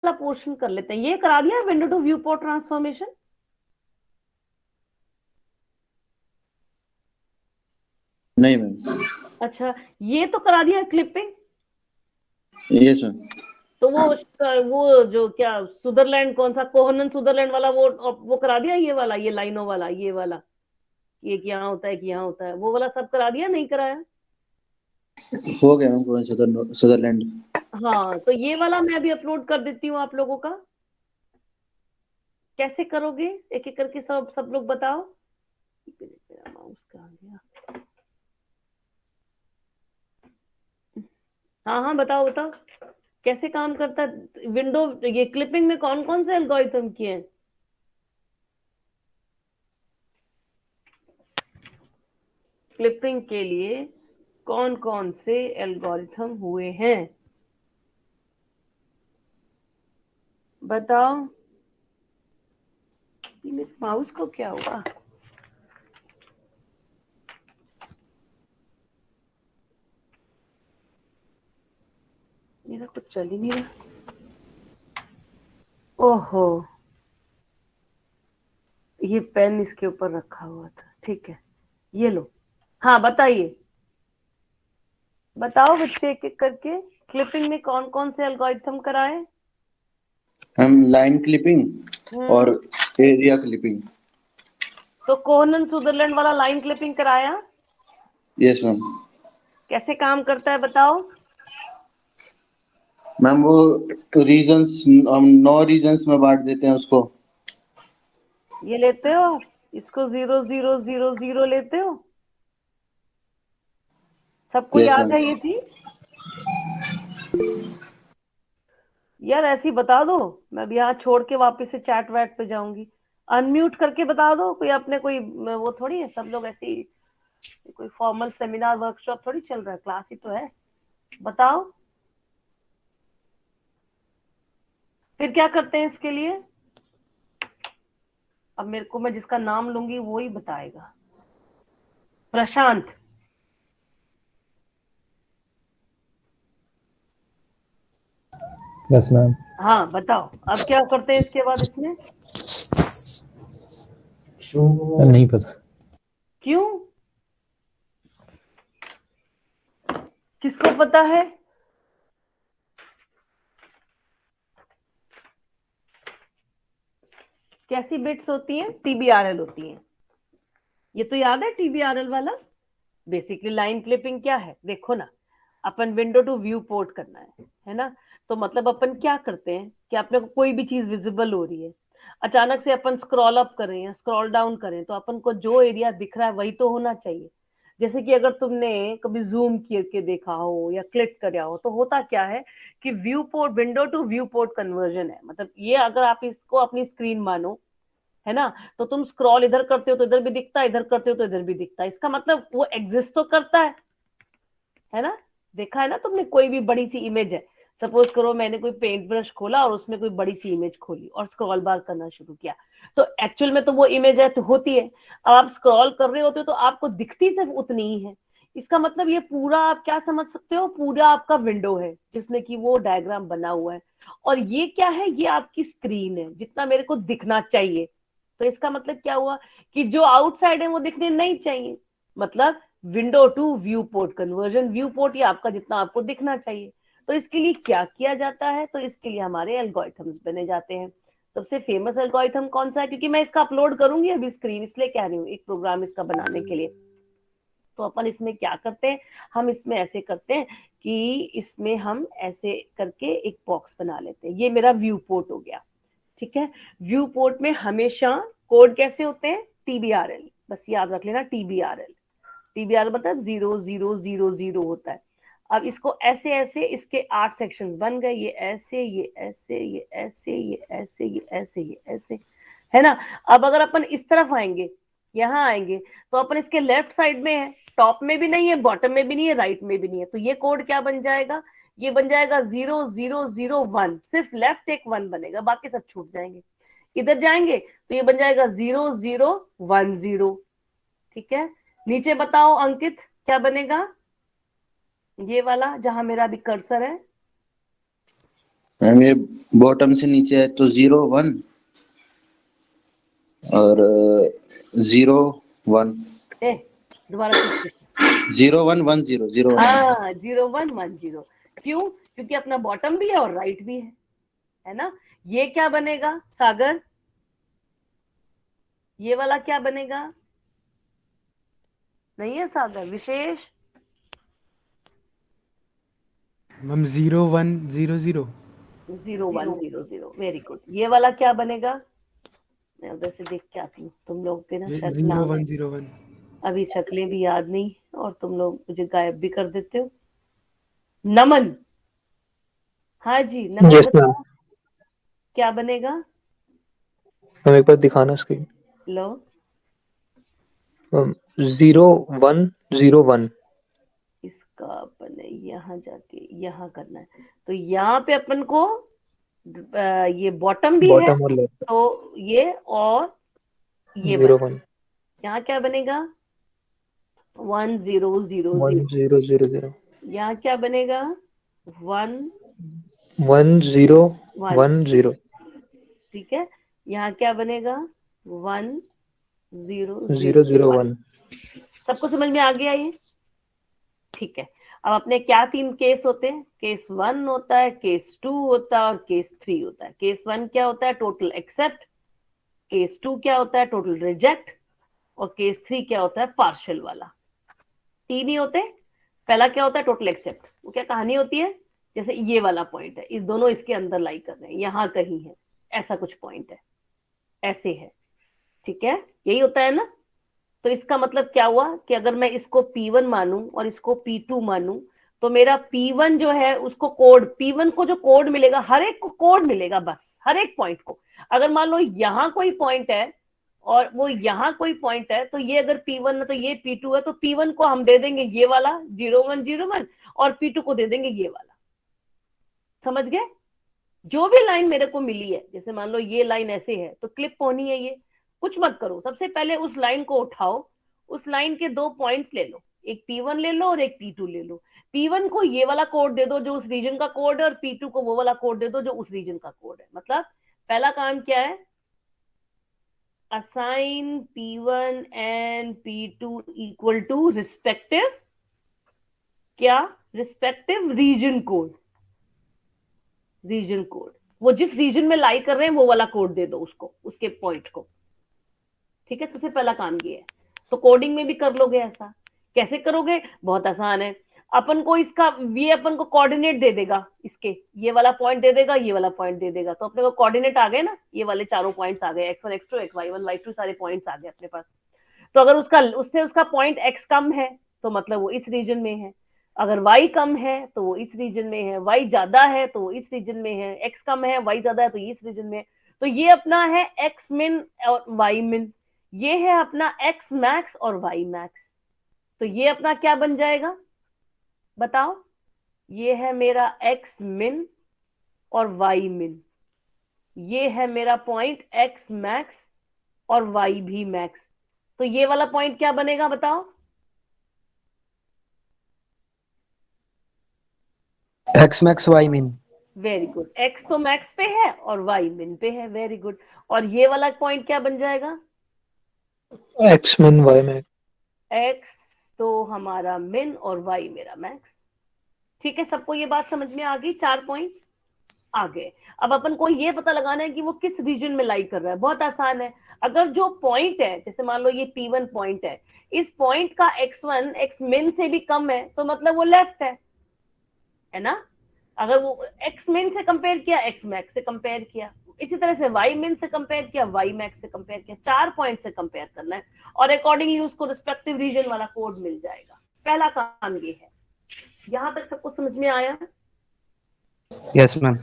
वाला पोर्शन कर लेते हैं। ये करा दिया window to view port transformation? नहीं मैम। अच्छा, ये तो करा दिया क्लिपिंग? Yes ma'am. तो वो जो क्या सुदरलैंड, कौन सा कोहनन सुदरलैंड वाला, वो करा दिया? ये वाला, ये लाइनों वाला, ये वाला, ये कि यहाँ होता है कि यहाँ होता है, वो वाला सब करा दिया? नहीं कराया? हो गया मैम कोहेन सदरलैंड। हाँ, तो ये वाला मैं अभी अपलोड कर देती हूँ आप लोगों का। कैसे करोगे एक एक करके, सब लोग बताओ। मेरा माउस कहाँ गया? हाँ हाँ, बताओ बताओ कैसे काम करता है विंडो। ये क्लिपिंग में कौन कौन से एल्गोरिथम किए हैं? क्लिपिंग के लिए कौन कौन से एल्गोरिथम हुए हैं, बताओ। मेरे माउस को क्या हुआ? मेरा कुछ चल ही नहीं रहा। ओहो, ये पेन इसके ऊपर रखा हुआ था। ठीक है, ये लो। हाँ बताइए, बताओ बच्चे एक एक करके, क्लिपिंग में कौन कौन से एल्गोरिथम कराए? हम लाइन क्लिपिंग और एरिया क्लिपिंग। तो कोहनन सुदरलैंड वाला लाइन क्लिपिंग कराया? Yes ma'am. कैसे काम करता है बताओ। मैम वो रीजन्स, हम 9 रीजन्स में बांट देते हैं उसको। ये लेते हो, इसको 0 0 0 0 लेते हो? सबको यस याद मैम। है ये चीज? यार ऐसी बता दो, मैं अब यहाँ छोड़ के वापस से चैट वैट पे जाऊंगी। अनम्यूट करके बता दो। कोई अपने कोई वो थोड़ी है, सब लोग ऐसी कोई फॉर्मल सेमिनार वर्कशॉप थोड़ी चल रहा है, क्लास ही तो है। बताओ फिर क्या करते हैं इसके लिए। अब मेरे को, मैं जिसका नाम लूंगी वो ही बताएगा। प्रशांत। Yes ma'am. हाँ बताओ, अब क्या करते हैं इसके बाद इसमें? नहीं पता। क्यों, किसको पता है? कैसी बिट्स होती हैं? टीबीआरएल होती हैं। ये तो याद है टीबीआरएल वाला। बेसिकली लाइन क्लिपिंग क्या है देखो ना, अपन विंडो टू व्यू पोर्ट करना है ना। तो मतलब अपन क्या करते हैं कि अपने को कोई भी चीज विजिबल हो रही है, अचानक से अपन स्क्रॉल अप करें या स्क्रॉल डाउन करें, तो अपन को जो एरिया दिख रहा है वही तो होना चाहिए। जैसे कि अगर तुमने कभी जूम करके देखा हो या क्लिक कराया हो, तो होता क्या है कि view port, window to view port conversion है। मतलब ये अगर आप इसको अपनी स्क्रीन मानो, है ना, तो तुम स्क्रॉल इधर करते हो तो इधर भी दिखता है, इधर करते हो तो इधर भी दिखता है। इसका मतलब वो एग्जिस्ट तो करता है ना। देखा है ना तुमने, कोई भी बड़ी सी इमेज है, सपोज करो मैंने कोई पेंट ब्रश खोला और उसमें कोई बड़ी सी इमेज खोली और स्क्रॉल बार करना शुरू किया, तो एक्चुअल में तो वो इमेज है तो होती है। अब आप स्क्रॉल कर रहे होते हो तो आपको दिखती सिर्फ उतनी ही है। इसका मतलब ये पूरा आप क्या समझ सकते हो, पूरा आपका विंडो है जिसमें कि वो डायग्राम बना हुआ है। और ये क्या है, ये आपकी स्क्रीन है जितना मेरे को दिखना चाहिए। तो इसका मतलब क्या हुआ कि जो आउटसाइड है वो दिखने नहीं चाहिए। मतलब window to view port conversion, view port ये आपका जितना आपको दिखना चाहिए। तो इसके लिए क्या किया जाता है, तो इसके लिए हमारे एल्गोरिथम्स बने जाते हैं। सबसे फेमस एल्गोरिथम कौन सा है, क्योंकि मैं इसका अपलोड करूंगी अभी स्क्रीन, इसलिए कह रही हूँ एक प्रोग्राम इसका बनाने के लिए। तो अपन इसमें क्या करते हैं, हम इसमें ऐसे करते हैं कि इसमें हम ऐसे करके एक बॉक्स बना लेते हैं। ये मेरा व्यू पोर्ट हो गया, ठीक है। व्यू पोर्ट में हमेशा कोड कैसे होते हैं, टीबीआरएल, बस याद रख लेना टीबीआरएल। टीबीआर मतलब 0 0 0 0 होता है। अब इसको ऐसे ऐसे, इसके 8 सेक्शंस बन गए, ये ऐसे, ये ऐसे, ये ऐसे, ये ऐसे, ये ऐसे, ये ऐसे, है ना। अब अगर अपन इस तरफ आएंगे, यहाँ आएंगे, तो अपन इसके लेफ्ट साइड में है, टॉप में भी नहीं है, बॉटम में भी नहीं है, राइट में भी नहीं है। तो ये कोड क्या बन जाएगा, ये बन जाएगा 0 0 0 1, सिर्फ लेफ्ट एक 1 बनेगा, बाकी सब छूट जाएंगे। इधर जाएंगे तो ये बन जाएगा 0 0 1 0, ठीक है। नीचे बताओ अंकित क्या बनेगा, ये वाला जहां मेरा अभी कर्सर है, मैम ये बॉटम से नीचे है तो 0 1 और 0 1 दोबारा से 0 1 1 0 0 1 हाँ 0 1 1 0। क्यों? क्योंकि अपना बॉटम भी है और राइट भी है ना। ये क्या बनेगा सागर? ये वाला क्या बनेगा? नहीं है सागर? विशेष? मैम 0 1 0 0। 0 1 0 0, very good. ये वाला क्या बनेगा? मैं उधर से देख के आती हूँ, तुम लोग के ना शायद 0 नाम 1 0 1। अभी शक्लें भी याद नहीं और तुम लोग मुझे गायब भी कर देते हो। नमन, हाँ जी नमन यस मैम। बताओ क्या बनेगा? मैम एक बार दिखाना स्क्रीन। लो 0 1 0 1। इसका अपन ने यहाँ जाके यहाँ करना है, तो यहाँ पे अपन को ये बॉटम भी है बॉटम और लेफ्ट तो ये और ये 0 बना। 1 यहाँ क्या बनेगा? 1 0 0 1 0। 0 0 0 यहाँ क्या बनेगा? 1 1 0 1। 1 0। ठीक है, यहाँ क्या बनेगा? 1 0 0 0 0 1। 1। सबको समझ में आ गया ये? ठीक है। अब अपने क्या 3 केस होते हैं? केस 1 होता है, केस 2 होता है और केस 3 होता है। केस 1 क्या होता है? Total accept. केस 2 क्या होता है? Total reject. और केस 3 क्या होता है? पार्शियल वाला। 3 ही होते हैं। पहला क्या होता है? Total accept. वो क्या कहानी होती है? जैसे ये वाला पॉइंट है, इस दोनों इसके अंदर लाई कर रहे हैं, यहाँ कहीं है, ऐसा कुछ पॉइंट है, ऐसे है। ठीक है, यही होता है ना। तो इसका मतलब क्या हुआ कि अगर मैं इसको P1 मानूं और इसको P2 मानूं, तो मेरा P1 जो है उसको कोड, P1 को जो कोड मिलेगा, हर एक को कोड मिलेगा, बस हर एक पॉइंट को। अगर मान लो यहाँ कोई पॉइंट है और वो यहाँ कोई पॉइंट है, तो ये अगर P1 है तो ये P2 है, तो P1 को हम दे देंगे ये वाला 0 1 0 1 और P2 को दे देंगे ये वाला। समझ गए? जो भी लाइन मेरे को मिली है, जैसे मान लो ये लाइन ऐसे है तो क्लिप होनी है ये। कुछ मत करो, सबसे पहले उस लाइन को उठाओ, उस लाइन के 2 पॉइंट्स ले लो, एक P1 ले लो और एक P2 ले लो। P1 को ये वाला कोड दे दो जो उस रीजन का कोड है और P2 को वो वाला कोड दे दो जो उस रीजन का कोड है। मतलब पहला काम क्या है? assign P1 and P2 equal to respective क्या? Respective region code. Region code, वो जिस रीजन में लाई कर रहे हैं वो वाला कोड दे दो उसको, उसके पॉइंट को। ठीक है, सबसे पहला काम ये है। तो कोडिंग में भी कर लोगे ऐसा। कैसे करोगे? बहुत आसान है। अपन को इसका ये अपन को कोऑर्डिनेट दे देगा, इसके ये वाला पॉइंट दे देगा, ये वाला पॉइंट दे देगा, तो अपने को कोऑर्डिनेट आ गए ना, ये वाले चारों पॉइंट्स आ गए, x1 x2 y1 y2 सारे पॉइंट्स आ गए अपने पास। तो अगर उसका उससे उसका पॉइंट x कम है तो मतलब वो इस रीजन में है, अगर y कम है तो वो इस रीजन में है, y ज्यादा है तो वो इस रीजन में है, x कम है y ज्यादा है तो इस रीजन में है। तो ये अपना है x min और y min, ये है अपना x max और y max। तो ये अपना क्या बन जाएगा बताओ? ये है मेरा x min और y min, ये है मेरा पॉइंट x max और y भी max। तो ये वाला पॉइंट क्या बनेगा बताओ? x max y min। Very good, x तो मैक्स पे है और y min पे है, वेरी गुड। और ये वाला पॉइंट क्या बन जाएगा? x min y max। x तो हमारा min और y मेरा मैक्स। ठीक है, सबको ये बात समझ में आ गई? 4 पॉइंट्स आ गए। अब अपन को ये पता लगाना है कि वो किस रीजन में लाई कर रहा है। बहुत आसान है। अगर जो पॉइंट है, जैसे मान लो ये P1 पॉइंट है, इस पॉइंट का x1 x min से भी कम है तो मतलब वो लेफ्ट है ना। अगर वो x min से कंपेयर किया, x max से कंपेयर किया, इसी तरह से y min से कंपेयर किया, y max से कंपेयर किया, 4 पॉइंट से कंपेयर करना है और अकॉर्डिंगली उसको रिस्पेक्टिव रीजन वाला कोड मिल जाएगा। पहला काम ये है। यहां तक सबको समझ में आया? Yes ma'am.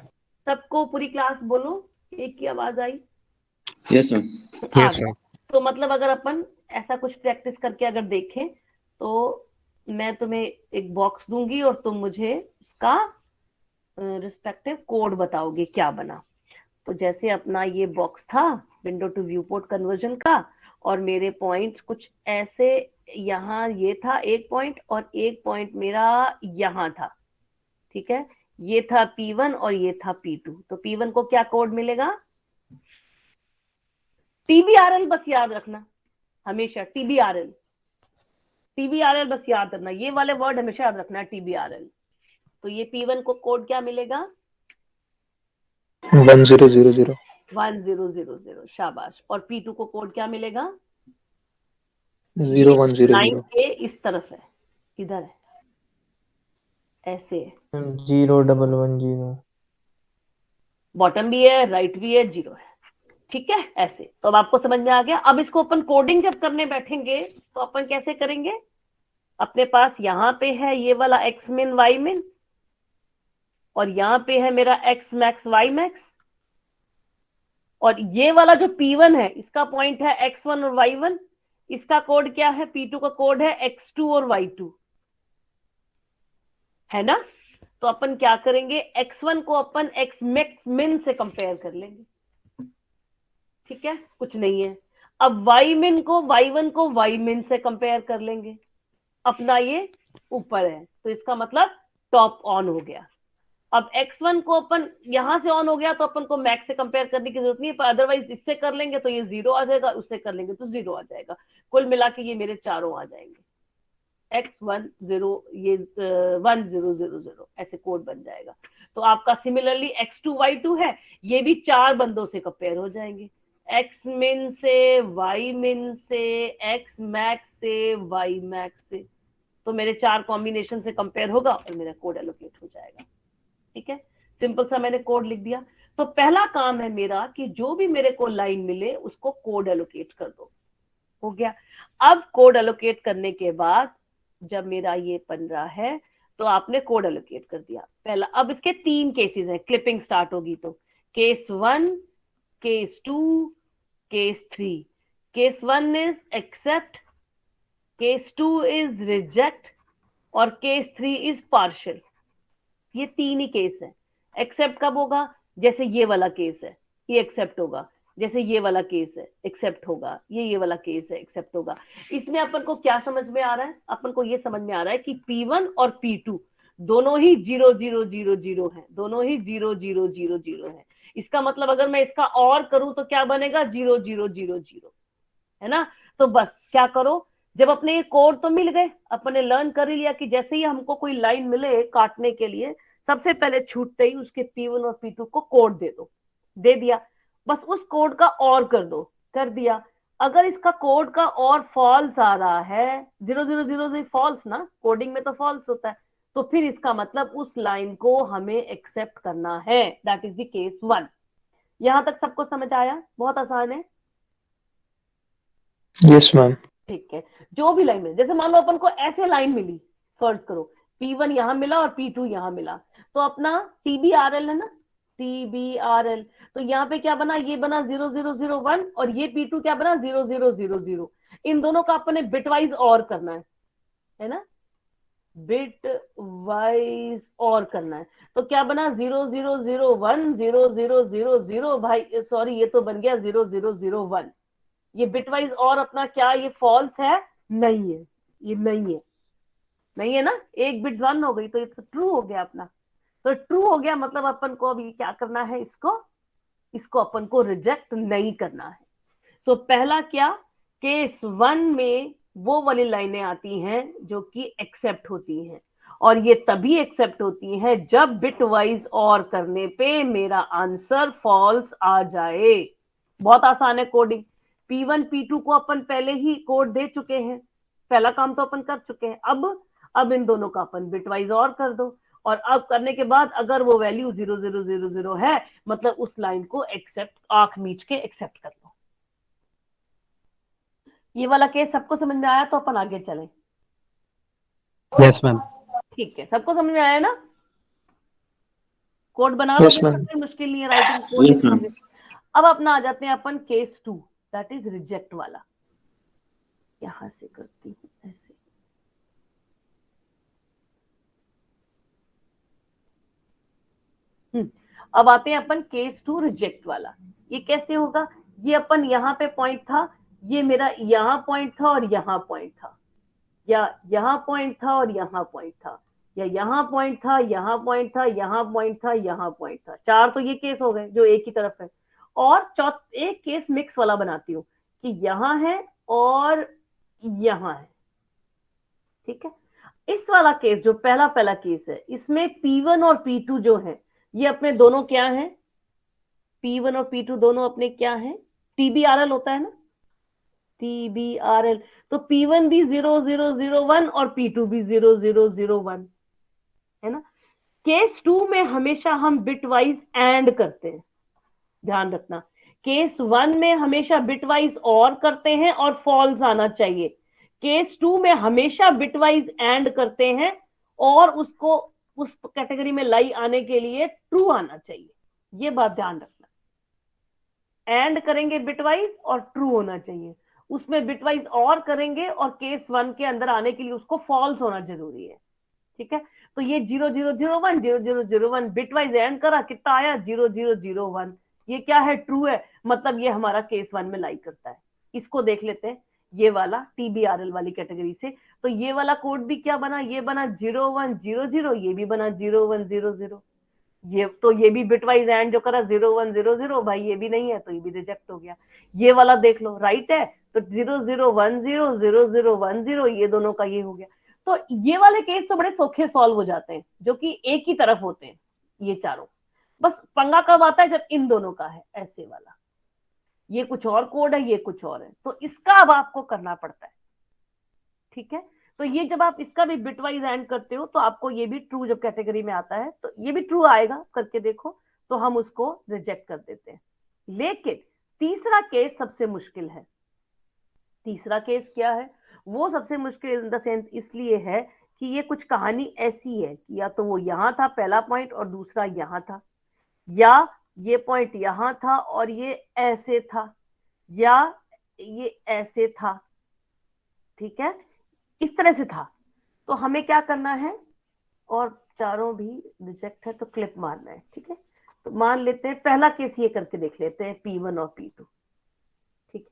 सबको पूरी क्लास बोलो, एक की आवाज आई? Yes ma'am. आ यस गया। मैम। तो मतलब अगर अपन ऐसा कुछ प्रैक्टिस करके अगर देखें तो मैं तुम्हें एक बॉक्स दूंगी और तुम मुझे उसका रिस्पेक्टिव कोड बताओगे क्या बना। तो जैसे अपना ये बॉक्स था window to view port conversion का, और मेरे पॉइंट्स कुछ ऐसे, यहाँ ये था एक पॉइंट और एक पॉइंट मेरा यहाँ था। ठीक है, ये था P1 और ये था P2, तो P1 को क्या कोड मिलेगा? TBRL, बस याद रखना हमेशा TBRL, TBRL बस याद रखना, ये वाले वर्ड हमेशा याद रखना है TBRL। तो ये P1 को कोड क्या मिलेगा? 1000। 1000, शाबाश। और P2 को कोड क्या मिलेगा? 0100। के इस तरफ है, किधर है? ऐसे है, 0110। बॉटम भी है, राइट भी है, 0 है, ठीक है ऐसे। तो अब आपको समझ में आ गया। अब इसको अपन कोडिंग जब करने बैठेंगे तो अपन कैसे करेंगे? अपने पास यहां पे है ये वाला x min y min, और यहां पे है मेरा x max y max, और ये वाला जो P1 है इसका पॉइंट है x1 और y1, इसका कोड क्या है? P2 का कोड है x2 और y2, है ना? तो अपन क्या करेंगे? x1 को अपन x max min से कंपेयर कर लेंगे, ठीक है, कुछ नहीं है। अब y min को y1 को y min से कंपेयर कर लेंगे, अपना ये ऊपर है तो इसका मतलब टॉप ऑन हो गया। अब x1 को अपन यहां से ऑन हो गया तो अपन को मैक्स से कंपेयर करने की जरूरत नहीं है, पर अदरवाइज इससे कर लेंगे तो ये 0 आ जाएगा, उससे कर लेंगे तो 0 आ जाएगा, कुल मिला के ये मेरे चारों आ जाएंगे। x1 0, ये 1000 ऐसे कोड बन जाएगा। तो आपका सिमिलरली x2 y2 है, ये भी 4 बंदों से कंपेयर हो जाएंगे, x min से, y min से, x max से, y max से। तो मेरे 4 कॉम्बिनेशन से कंपेयर होगा और मेरा कोड एलोकेट हो जाएगा, ठीक है। सिंपल सा मैंने कोड लिख दिया। तो पहला काम है मेरा कि जो भी मेरे को लाइन मिले उसको कोड एलोकेट कर दो, हो गया। अब कोड एलोकेट करने के बाद जब मेरा ये बन रहा है तो आपने कोड एलोकेट कर दिया पहला। अब इसके 3 केसेस हैं, क्लिपिंग स्टार्ट होगी तो case 1, case 2, case 3। Case 1 is accept, case 2 is reject और केस 3 इज पार्शियल। ये 3 ही केस है। एक्सेप्ट कब होगा? जैसे ये वाला केस है, ये एक्सेप्ट होगा। जैसे ये वाला केस है, एक्सेप्ट होगा। ये वाला केस है, एक्सेप्ट होगा। इसमें अपन को क्या समझ में आ रहा है? अपन को ये समझ में आ रहा है कि P1 और P2 दोनों ही 0 0 0 0 है, दोनों ही 0 0 0 0 है। इसका मतलब अगर मैं इसका और करूं तो क्या बनेगा? 0 0 0 0, है ना? तो बस क्या करो, जब अपने ये कोड तो मिल गए, अपने लर्न कर ही लिया कि जैसे ही हमको कोई लाइन मिले काटने के लिए सबसे पहले छूटते ही उसके P1 और P2 को कोड दे दो, दे दिया। बस उस कोड का और कर दो, कर दिया। अगर इसका कोड का और फॉल्स आ रहा है, 0 0 0 0 फॉल्स ना, कोडिंग में तो फॉल्स होता है, तो फिर इसका मतलब उस लाइन को हमें एक्सेप्ट करना है। That is the case 1। यहां तक सबको समझ आया? बहुत आसान है। Yes ma'am. ठीक है। जो भी लाइन मिली, जैसे मान लो अपन को ऐसे लाइन मिली, फर्ज करो P1 यहां मिला और P2 यहां मिला, तो अपना TBRL है ना, TBRL। तो यहाँ पे क्या बना? ये बना 0 0 0 1 और ये P2 क्या बना? 0 0 0 0। इन दोनों का अपने बिट वाइज और करना है ना, बिट वाइज और करना है। तो क्या बना? 0 0 0 1 0 0 0 0, भाई सॉरी ये तो बन गया 0 0 0 1। ये बिटवाइज और अपना क्या ये फॉल्स है? नहीं है, ये नहीं है, नहीं है ना। एक बिट 1 हो गई तो ये तो ट्रू हो गया अपना। तो ट्रू हो गया मतलब अपन को अभी क्या करना है? इसको अपन को रिजेक्ट नहीं करना है। सो पहला क्या, केस 1 में वो वाली लाइनें आती हैं जो कि एक्सेप्ट होती हैं, और ये तभी एक्सेप्ट होती हैं जब बिट वाइज और करने पे मेरा आंसर फॉल्स आ जाए। बहुत आसान है कोडिंग। P1 P2 को अपन पहले ही कोड दे चुके हैं, पहला काम तो अपन कर चुके हैं। अब इन दोनों का अपन बिटवाइज और कर दो, और अब करने के बाद अगर वो वैल्यू 0 0 0 0 है मतलब उस लाइन को एक्सेप्ट, आंख मीच के एक्सेप्ट कर लो। ये वाला केस सबको समझ में आया? तो अपन आगे चलें। Yes ma'am. ठीक है, सबको समझ में आया ना? कोड बना Yes, लोगे, ma'am. कोई मुश्किल नहीं है, राइटिंग कोड Yes, ma'am. लिखोगे। अब अपना आ जाते हैं अपन केस 2, दैट इज रिजेक्ट वाला। यहां से करती हूं ऐसे, अब आते हैं अपन केस 2 रिजेक्ट वाला। ये कैसे होगा? ये अपन यहाँ पे पॉइंट था, ये मेरा यहाँ पॉइंट था और यहाँ पॉइंट था, या यहाँ पॉइंट था और यहाँ पॉइंट था। या यहाँ पॉइंट था, यहाँ पॉइंट था, यहाँ पॉइंट था, यहाँ पॉइंट था। 4 तो ये केस हो गए जो एक ही तरफ है। और एक केस मिक्स वाला बनाती हूँ कि यहाँ है और यहाँ है, ठीक है। इस वाला केस जो पहला केस है, इसमें P1 और P2 जो है ये अपने दोनों क्या है, P1 और P2 दोनों अपने क्या है, TBRL होता है ना, TBRL। तो P1 भी 0001 और P2 भी 0001 है ना। केस 2 में हमेशा हम बिट वाइज एंड करते हैं, ध्यान रखना। केस 1 में हमेशा बिट वाइज और करते हैं और फॉल्स आना चाहिए। केस 2 में हमेशा बिट वाइज एंड करते हैं और उसको उस कैटेगरी में लाई आने के लिए ट्रू आना चाहिए। ये बात ध्यान रखना, एंड करेंगे बिट वाइज और ट्रू होना चाहिए, उसमें बिट वाइज और करेंगे और केस 1 के अंदर आने के लिए उसको फॉल्स होना जरूरी है, ठीक है। तो ये 0001 0001 बिट वाइज एंड करा, कितना आया 0001, ये क्या है, ट्रू है, मतलब ये हमारा केस 1 में लाई करता है। इसको देख लेते हैं, ये वाला TBRL वाली कैटेगरी से। तो ये वाला कोड भी क्या बना, ये बना 0100, ये भी बना 0100। ये भी बिट वाइज एंड जो करा 0100, भाई ये भी नहीं है तो ये भी रिजेक्ट हो गया। ये वाला देख लो, राइट है, तो 0010 0010, ये दोनों का ये हो गया। तो ये वाले केस तो बड़े सौखे सॉल्व हो जाते हैं, जो कि एक ही तरफ होते हैं ये चारों। बस पंगा कब आता है, जब इन दोनों का है ऐसे वाला, ये कुछ और कोड है, ये कुछ और है, तो इसका अब आपको करना पड़ता है, ठीक है। तो ये जब आप इसका भी बिट वाइज एंड करते हो तो आपको ये भी ट्रू जब कैटेगरी में आता है तो ये भी ट्रू आएगा, करके देखो, तो हम उसको रिजेक्ट कर देते हैं। लेकिन तीसरा केस सबसे मुश्किल है। तीसरा केस क्या है, वो सबसे मुश्किल इन द सेंस इसलिए है कि ये कुछ कहानी ऐसी है कि या तो वो यहां था पहला पॉइंट और दूसरा यहां था, या ये पॉइंट यहां था और ये ऐसे था, या ये ऐसे था, ठीक है, इस तरह से था। तो हमें क्या करना है, और चारों भी रिजेक्ट है तो क्लिप मारना है, ठीक है। तो मान लेते हैं पहला केस ये करके देख लेते हैं, P1 और P2, ठीक है।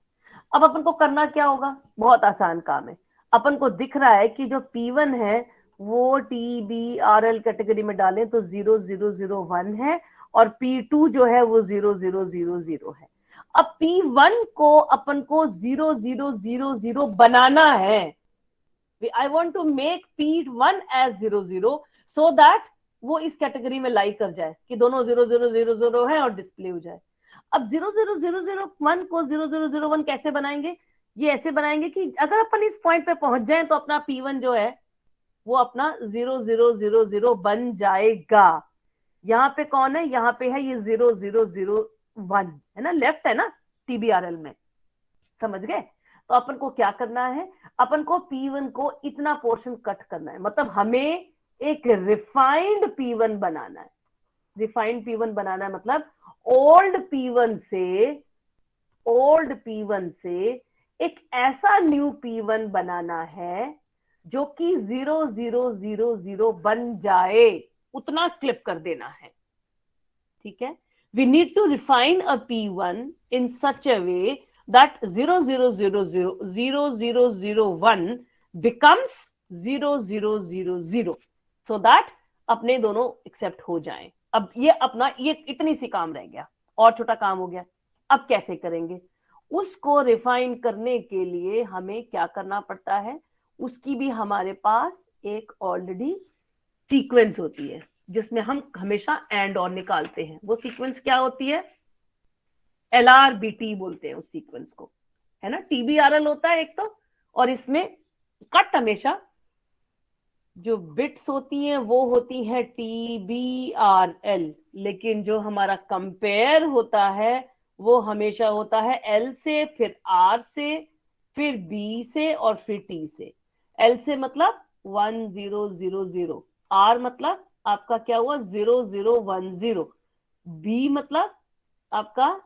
अब अपन को करना क्या होगा, बहुत आसान काम है। अपन को दिख रहा है कि जो P1 है वो TBRL कैटेगरी में डालें तो 0001 है और P2 जो है वो 0000 है। अब P1 को अपन को 0000 बनाना है। I want to make P1 as 00 so that वो इस कैटेगरी में लाई कर जाए कि दोनों 0000 है और डिस्प्ले हो जाए। अब 00001 को 0001 कैसे बनाएंगे, ये ऐसे बनाएंगे कि अगर अपन इस पॉइंट पे पहुंच जाए तो अपना P1 जो है वो अपना 0000 बन जाएगा। यहाँ पे कौन है, यहाँ पे है ये 0001 है ना, लेफ्ट है ना TBRL में, समझ गए। तो अपन को क्या करना है, अपन को P1 को इतना पोर्शन कट करना है, मतलब हमें एक रिफाइंड P1 बनाना है। रिफाइंड P1 बनाना है मतलब ओल्ड P1 से एक ऐसा न्यू P1 बनाना है जो कि 0000 बन जाए, उतना क्लिप कर देना है, ठीक है। We need to refine a P1 in such a way that 0001 becomes 0000 so that अपने दोनों एक्सेप्ट हो जाएं। अब ये अपना ये इतनी सी काम रह गया और छोटा काम हो गया। अब कैसे करेंगे, उसको रिफाइन करने के लिए हमें क्या करना पड़ता है, उसकी भी हमारे पास एक ऑलरेडी सीक्वेंस होती है जिसमें हम हमेशा एंड और निकालते हैं। वो सीक्वेंस क्या होती है, LRBT बोलते हैं उस सीक्वेंस को, है ना। TBRL होता है एक तो, और इसमें कट हमेशा जो बिट्स होती हैं वो होती है TBRL, लेकिन जो हमारा कंपेयर होता है वो हमेशा होता है L से, फिर R से, फिर B से और फिर T से। L से मतलब 1000, R मतलब आपका क्या हुआ 0010, B मतलब आपका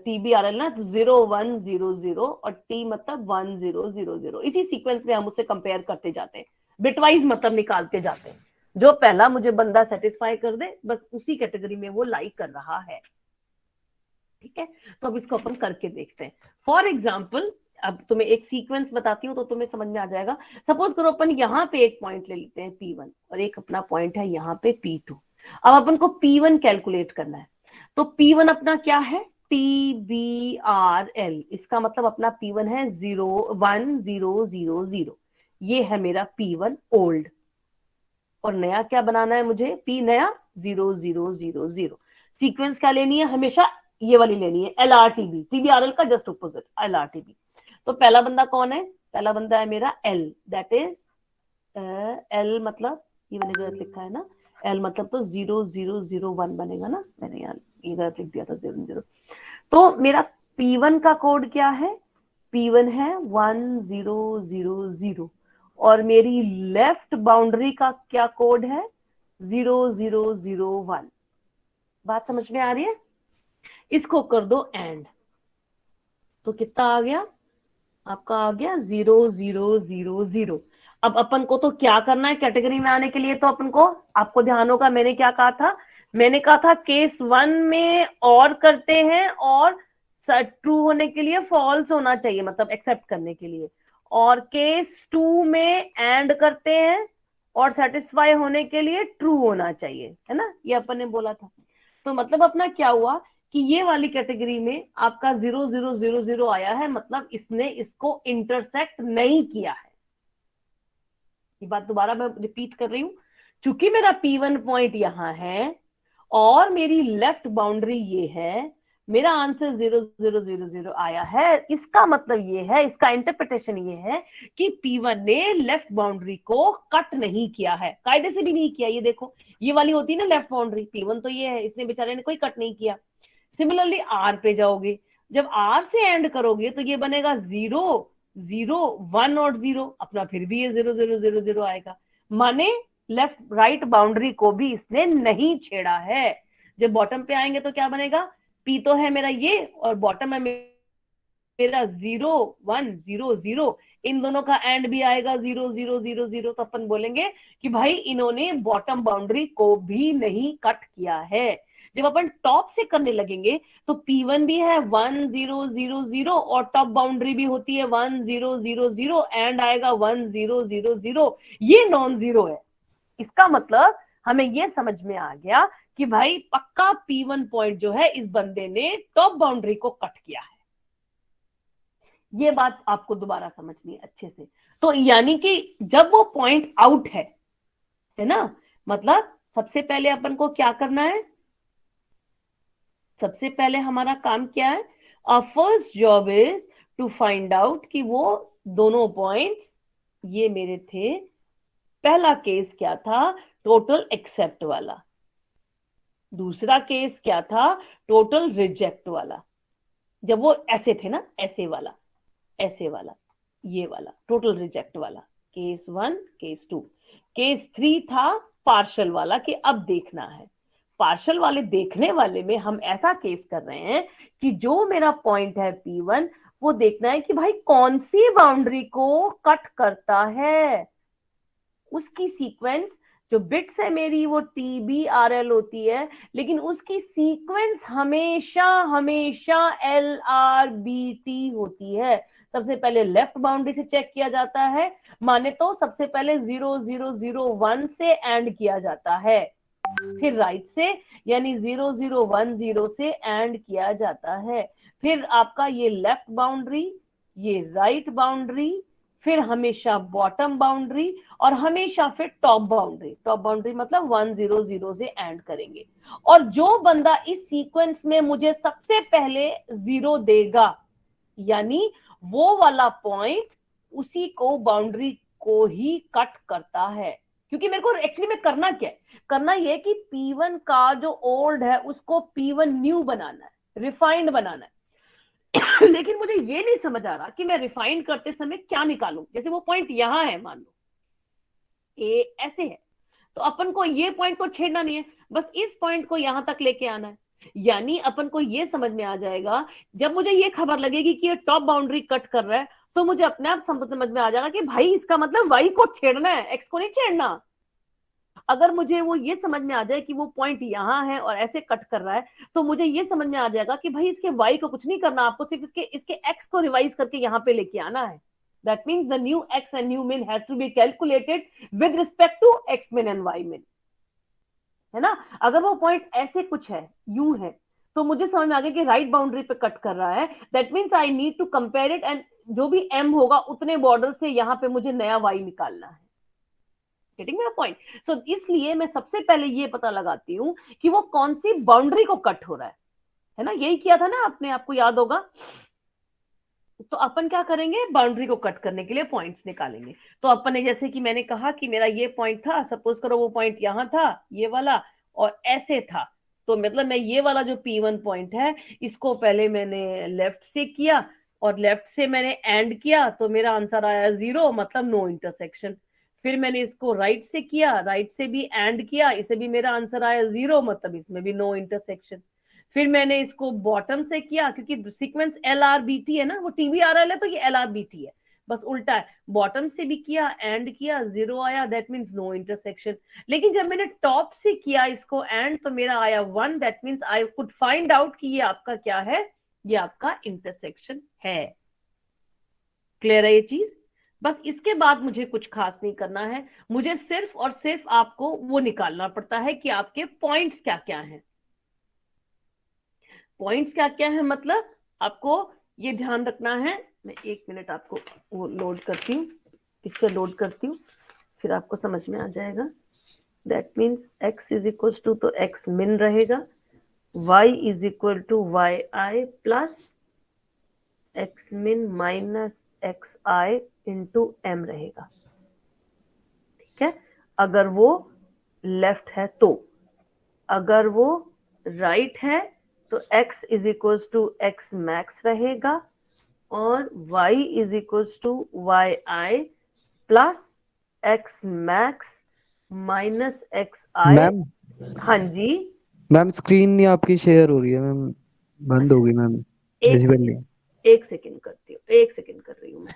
TBRL ना 0100 और T मतलब 1000। इसी सीक्वेंस में हम उससे कंपेयर करते जाते हैं, बिटवाइज मतलब निकालते जाते हैं। जो पहला मुझे बंदा सेटिस्फाई कर दे बस उसी कैटेगरी में वो लाइक कर रहा है, ठीक है। तो अब इसको अपन करके देखते हैं। फॉर एग्जाम्पल अब तुम्हें एक सीक्वेंस बताती हूँ तो तुम्हें समझ में आ जाएगा। सपोज करो अपन यहाँ पे एक पॉइंट ले लेते हैं P1 और एक अपना पॉइंट है यहाँ पे P2। अब अपन को P1 कैलकुलेट करना है, तो P1 अपना क्या है, TBRL, इसका मतलब अपना P1 है 01000, ये है मेरा P1 ओल्ड, और नया क्या बनाना है मुझे, P नया 0000। सीक्वेंस क्या लेनी है, हमेशा ये वाली लेनी है, LRTB, TBRL का जस्ट ऑपोजिट LRTB। तो पहला बंदा कौन है, पहला बंदा है मेरा L, दैट इज L मतलब ये मैंने गलत लिखा है ना, L मतलब तो 0001 बनेगा ना, मैंने यहाँ ये गलत लिख दिया था 00। तो मेरा P1 का कोड क्या है, P1 है 1000 और मेरी लेफ्ट बाउंड्री का क्या कोड है 0001। बात समझ में आ रही है? इसको कर दो एंड, तो कितना आ गया आपका, आ गया 0000। अब अपन को तो क्या करना है कैटेगरी में आने के लिए, तो अपन को, आपको ध्यान होगा मैंने क्या कहा था, मैंने कहा था केस 1 में और करते हैं और ट्रू होने के लिए फॉल्स होना चाहिए, मतलब एक्सेप्ट करने के लिए, और केस 2 में एंड करते हैं और सेटिस्फाई होने के लिए ट्रू होना चाहिए, है ना, ये अपन ने बोला था। तो मतलब अपना क्या हुआ कि ये वाली कैटेगरी में आपका 0000 आया है, मतलब इसने इसको इंटरसेक्ट नहीं किया है। ये बात दोबारा मैं रिपीट कर रही हूं, चूंकि मेरा P1 पॉइंट यहां है और मेरी लेफ्ट बाउंड्री ये है, मेरा आंसर 0000 आया है, इसका मतलब ये है, इसका इंटरप्रिटेशन ये है कि P1 ने लेफ्ट बाउंड्री को कट नहीं किया है, कायदे से भी नहीं किया। ये देखो, ये वाली होती है ना लेफ्ट बाउंड्री, P1 तो ये है, इसने बेचारे ने कोई कट नहीं किया। सिमिलरली R पे जाओगे, जब R से एंड करोगे तो ये बनेगा 0 0 1 और 0, अपना फिर भी ये 0000 आएगा, माने लेफ्ट राइट बाउंड्री को भी इसने नहीं छेड़ा है। जब बॉटम पे आएंगे तो क्या बनेगा, P तो है मेरा ये और बॉटम है मेरा 0100, इन दोनों का एंड भी आएगा 0000। तो अपन बोलेंगे कि भाई इन्होंने बॉटम बाउंड्री को भी नहीं कट किया है। जब अपन टॉप से करने लगेंगे तो P1 भी है 1000 और टॉप बाउंड्री भी होती है 1000, एंड आएगा 1000, ये नॉन जीरो है। इसका मतलब हमें ये समझ में आ गया कि भाई पक्का P1 पॉइंट जो है इस बंदे ने टॉप बाउंड्री को कट किया है। ये बात आपको दोबारा समझनी है अच्छे से। तो यानी कि जब वो पॉइंट आउट है ना, मतलब सबसे पहले अपन को क्या करना है, सबसे पहले हमारा काम क्या है, first job is to find out कि वो दोनों पॉइंट्स ये मेरे थे। पहला केस क्या था, टोटल एक्सेप्ट वाला, दूसरा केस क्या था, टोटल रिजेक्ट वाला। जब वो ऐसे थे ना, ऐसे वाला, ऐसे वाला, ये वाला टोटल रिजेक्ट वाला, केस 1 केस 2। केस 3 था पार्शल वाला, कि अब देखना है। पार्शल वाले देखने वाले में हम ऐसा केस कर रहे हैं कि जो मेरा पॉइंट है P1, वो देखना है कि भाई कौन सी बाउंड्री को कट करता है। उसकी सीक्वेंस जो बिट्स है मेरी वो TBRL होती है, लेकिन उसकी सीक्वेंस हमेशा हमेशा LRBT होती है। सबसे पहले लेफ्ट बाउंड्री से चेक किया जाता है, माने तो सबसे पहले 0001 से एंड किया जाता है, फिर राइट से यानी 0010 से एंड किया जाता है, फिर आपका ये लेफ्ट बाउंड्री, ये राइट बाउंड्री, फिर हमेशा बॉटम बाउंड्री और हमेशा फिर टॉप बाउंड्री। टॉप बाउंड्री मतलब 100 से एंड करेंगे। और जो बंदा इस सीक्वेंस में मुझे सबसे पहले 0 देगा, यानी वो वाला पॉइंट उसी को बाउंड्री को ही कट करता है। क्योंकि मेरे को एक्चुअली में करना क्या है, करना यह कि P1 का जो ओल्ड है उसको P1 न्यू बनाना है, रिफाइंड बनाना है। लेकिन मुझे ये नहीं समझ आ रहा कि मैं रिफाइन करते समय क्या निकालूं। जैसे वो पॉइंट यहां है, मान लो ए ऐसे है, तो अपन को ये पॉइंट को छेड़ना नहीं है, बस इस पॉइंट को यहां तक लेके आना है। यानी अपन को ये समझ में आ जाएगा, जब मुझे ये खबर लगेगी कि ये टॉप बाउंड्री कट कर रहा है, तो मुझे अपने आप समझ में आ जाएगा कि भाई इसका मतलब वाई को छेड़ना है, एक्स को नहीं छेड़ना। अगर मुझे वो ये समझ में आ जाए कि वो पॉइंट यहाँ है और ऐसे कट कर रहा है, तो मुझे ये समझ में आ जाएगा कि भाई इसके y को कुछ नहीं करना, आपको सिर्फ इसके x को रिवाइज करके यहाँ पे लेके आना है. That means the new x and new min has to be calculated with respect to x min and y min, है ना. अगर वो पॉइंट ऐसे कुछ है, यूं है, तो मुझे समझ में आ गया कि राइट बाउंड्री पे कट कर रहा है. That means I need to compare it, and जो भी m होगा उतने बॉर्डर से यहाँ पे मुझे नया y निकालना है. Getting my point. सो इसलिए मैं सबसे पहले ये पता लगाती हूँ कि वो कौन सी बाउंड्री को कट हो रहा है ना. यही किया था ना आपने, आपको याद होगा. तो अपन क्या करेंगे, बाउंड्री को कट करने के लिए पॉइंट्स निकालेंगे. तो अपन ने, जैसे कि मैंने कहा कि मेरा ये पॉइंट था, सपोज करो वो पॉइंट यहाँ था, ये वाला, और ऐसे था. तो मतलब मैं ये वाला जो P1 पॉइंट है, इसको पहले मैंने लेफ्ट से किया, और लेफ्ट से मैंने एंड किया, तो मेरा आंसर आया 0, मतलब नो इंटरसेक्शन. फिर मैंने इसको राइट से किया, राइट से भी एंड किया, इसे भी मेरा आंसर आया 0, मतलब इसमें भी नो इंटरसेक्शन. फिर मैंने इसको बॉटम से किया, क्योंकि सीक्वेंस LRBT है ना, वो TBRL है तो ये LRBT है, बस उल्टा है. बॉटम से भी किया, एंड किया, 0 आया, दैट मीन्स नो इंटरसेक्शन. लेकिन जब मैंने टॉप से किया इसको एंड, तो मेरा आया 1, that means I could find out कि ये आपका क्या है, ये आपका इंटरसेक्शन है. क्लियर है ये चीज. बस इसके बाद मुझे कुछ खास नहीं करना है, मुझे सिर्फ और सिर्फ आपको वो निकालना पड़ता है कि आपके पॉइंट्स क्या क्या हैं. पॉइंट्स क्या क्या है मतलब आपको ये ध्यान रखना है. मैं 1 मिनट आपको वो लोड करती हूँ, पिक्चर लोड करती हूँ, फिर आपको समझ में आ जाएगा. That means x is equal to, तो x min रहेगा, y is equal to y i plus x min minus x i into m रहेगा. ठीक है, अगर वो लेफ्ट है तो. अगर वो राइट है तो x is equal to x max रहेगा, और y is equal to y i plus x max minus x i. Ma'am हाँ जी, मैम स्क्रीन नहीं आपकी शेयर हो रही है मैम, बंद हो गई मैम, विजिबल नहीं. एक सेकेंड करती हूँ, 1 सेकेंड कर रही हूँ मैं.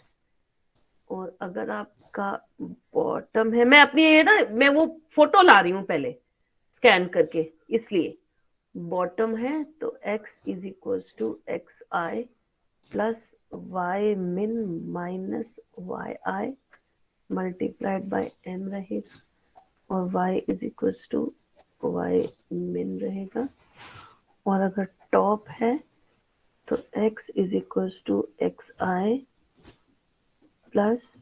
और अगर आपका बॉटम है, मैं अपनी ये ना, मैं वो फोटो ला रही हूँ पहले स्कैन करके, इसलिए बॉटम है तो x is equal to x i plus y min minus Y i multiplied by m रहेगा, और y is equal to y min रहेगा. और अगर टॉप है तो x is equal to x i plus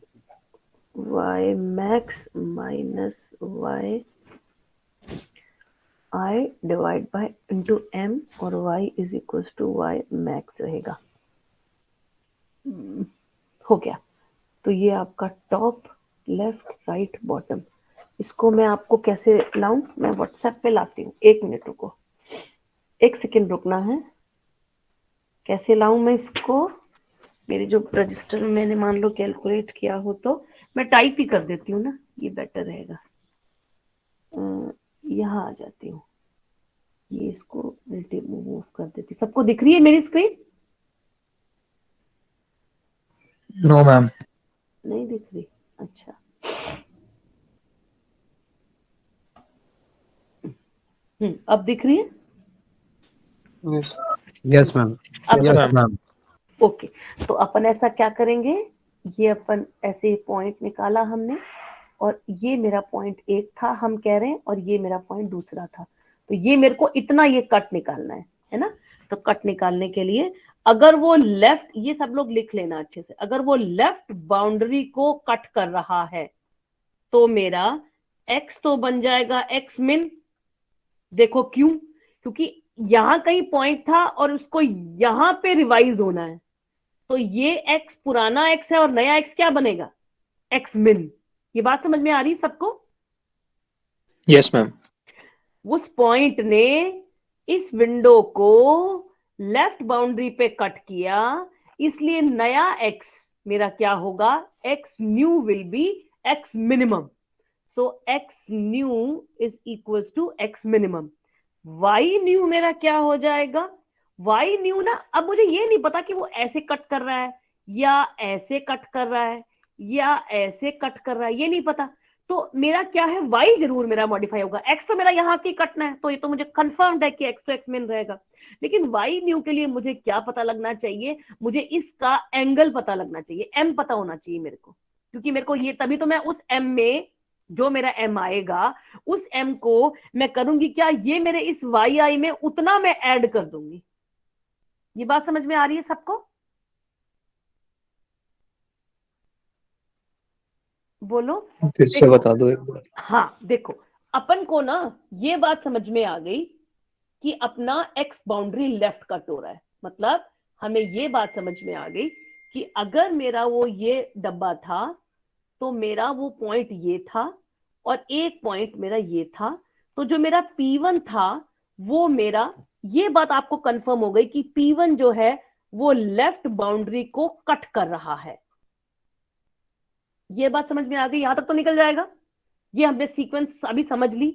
y max minus Y i divide by into m, और y is equal to y max रहेगा. हो गया. तो ये आपका टॉप, लेफ्ट, राइट, बॉटम. इसको मैं आपको कैसे लाऊं, मैं व्हाट्सएप पे लाती हूँ. 1 मिनट रुको, 1 सेकेंड रुकना है. कैसे लाऊं मैं इसको, मेरे जो रजिस्टर में मैंने मान लो कैलकुलेट किया हो, तो मैं टाइप ही कर देती हूँ ना, ये बेटर रहेगा. यहाँ आ जाती हूँ, ये इसको मूव कर देती. सबको दिख रही है मेरी स्क्रीन? No ma'am. नहीं दिख रही, अच्छा. अब दिख रही है? Yes ma'am. अब यस मैम. ओके. तो अपन ऐसा क्या करेंगे, ये अपन ऐसे पॉइंट निकाला हमने, और ये मेरा पॉइंट 1 था हम कह रहे हैं, और ये मेरा पॉइंट दूसरा था. तो ये मेरे को इतना ये कट निकालना है ना. तो कट निकालने के लिए अगर वो लेफ्ट, ये सब लोग लिख लेना अच्छे से, अगर वो लेफ्ट बाउंड्री को कट कर रहा है तो मेरा x तो बन जाएगा x min. देखो क्यों, क्योंकि यहां कहीं पॉइंट था और उसको यहां पे रिवाइज होना है, तो ये x पुराना x है और नया x क्या बनेगा, x min. ये बात समझ में आ रही सबको? Yes ma'am. उस पॉइंट ने इस विंडो को लेफ्ट बाउंड्री पे कट किया, इसलिए नया x मेरा क्या होगा, x new will be x minimum. So x new is equal to x minimum. y new मेरा क्या हो जाएगा, y न्यू ना, अब मुझे ये नहीं पता कि वो ऐसे कट कर रहा है या ऐसे कट कर रहा है या ऐसे कट कर रहा है, ये नहीं पता. तो मेरा क्या है, y जरूर मेरा मॉडिफाई होगा। x तो मेरा यहाँ की कटना है, तो ये तो मुझे कंफर्म्ड है कि x तो x min रहेगा। लेकिन y न्यू के लिए मुझे क्या पता लगना चाहिए, मुझे इसका एंगल पता लगना चाहिए, m पता होना चाहिए मेरे को, क्योंकि मेरे को ये तभी तो मैं उस m में जो मेरा m आएगा उस m को मैं करूंगी क्या, ये मेरे इस yi में उतना मैं ऐड कर दूंगी। ये बात समझ में आ रही है सबको? बोलो फिर से बता दो एक बार। हाँ देखो, अपन को ना ये बात समझ में आ गई कि अपना x बाउंड्री लेफ्ट कट हो रहा है। मतलब हमें ये बात समझ में आ गई कि अगर मेरा वो ये डब्बा था तो मेरा वो पॉइंट ये था और एक पॉइंट मेरा ये था, तो जो मेरा P1 था वो मेरा, ये बात आपको कंफर्म हो गई कि P1 जो है वो लेफ्ट बाउंड्री को कट कर रहा है। ये बात समझ में आ गई? यहां तक तो निकल जाएगा। ये हमने सीक्वेंस अभी समझ ली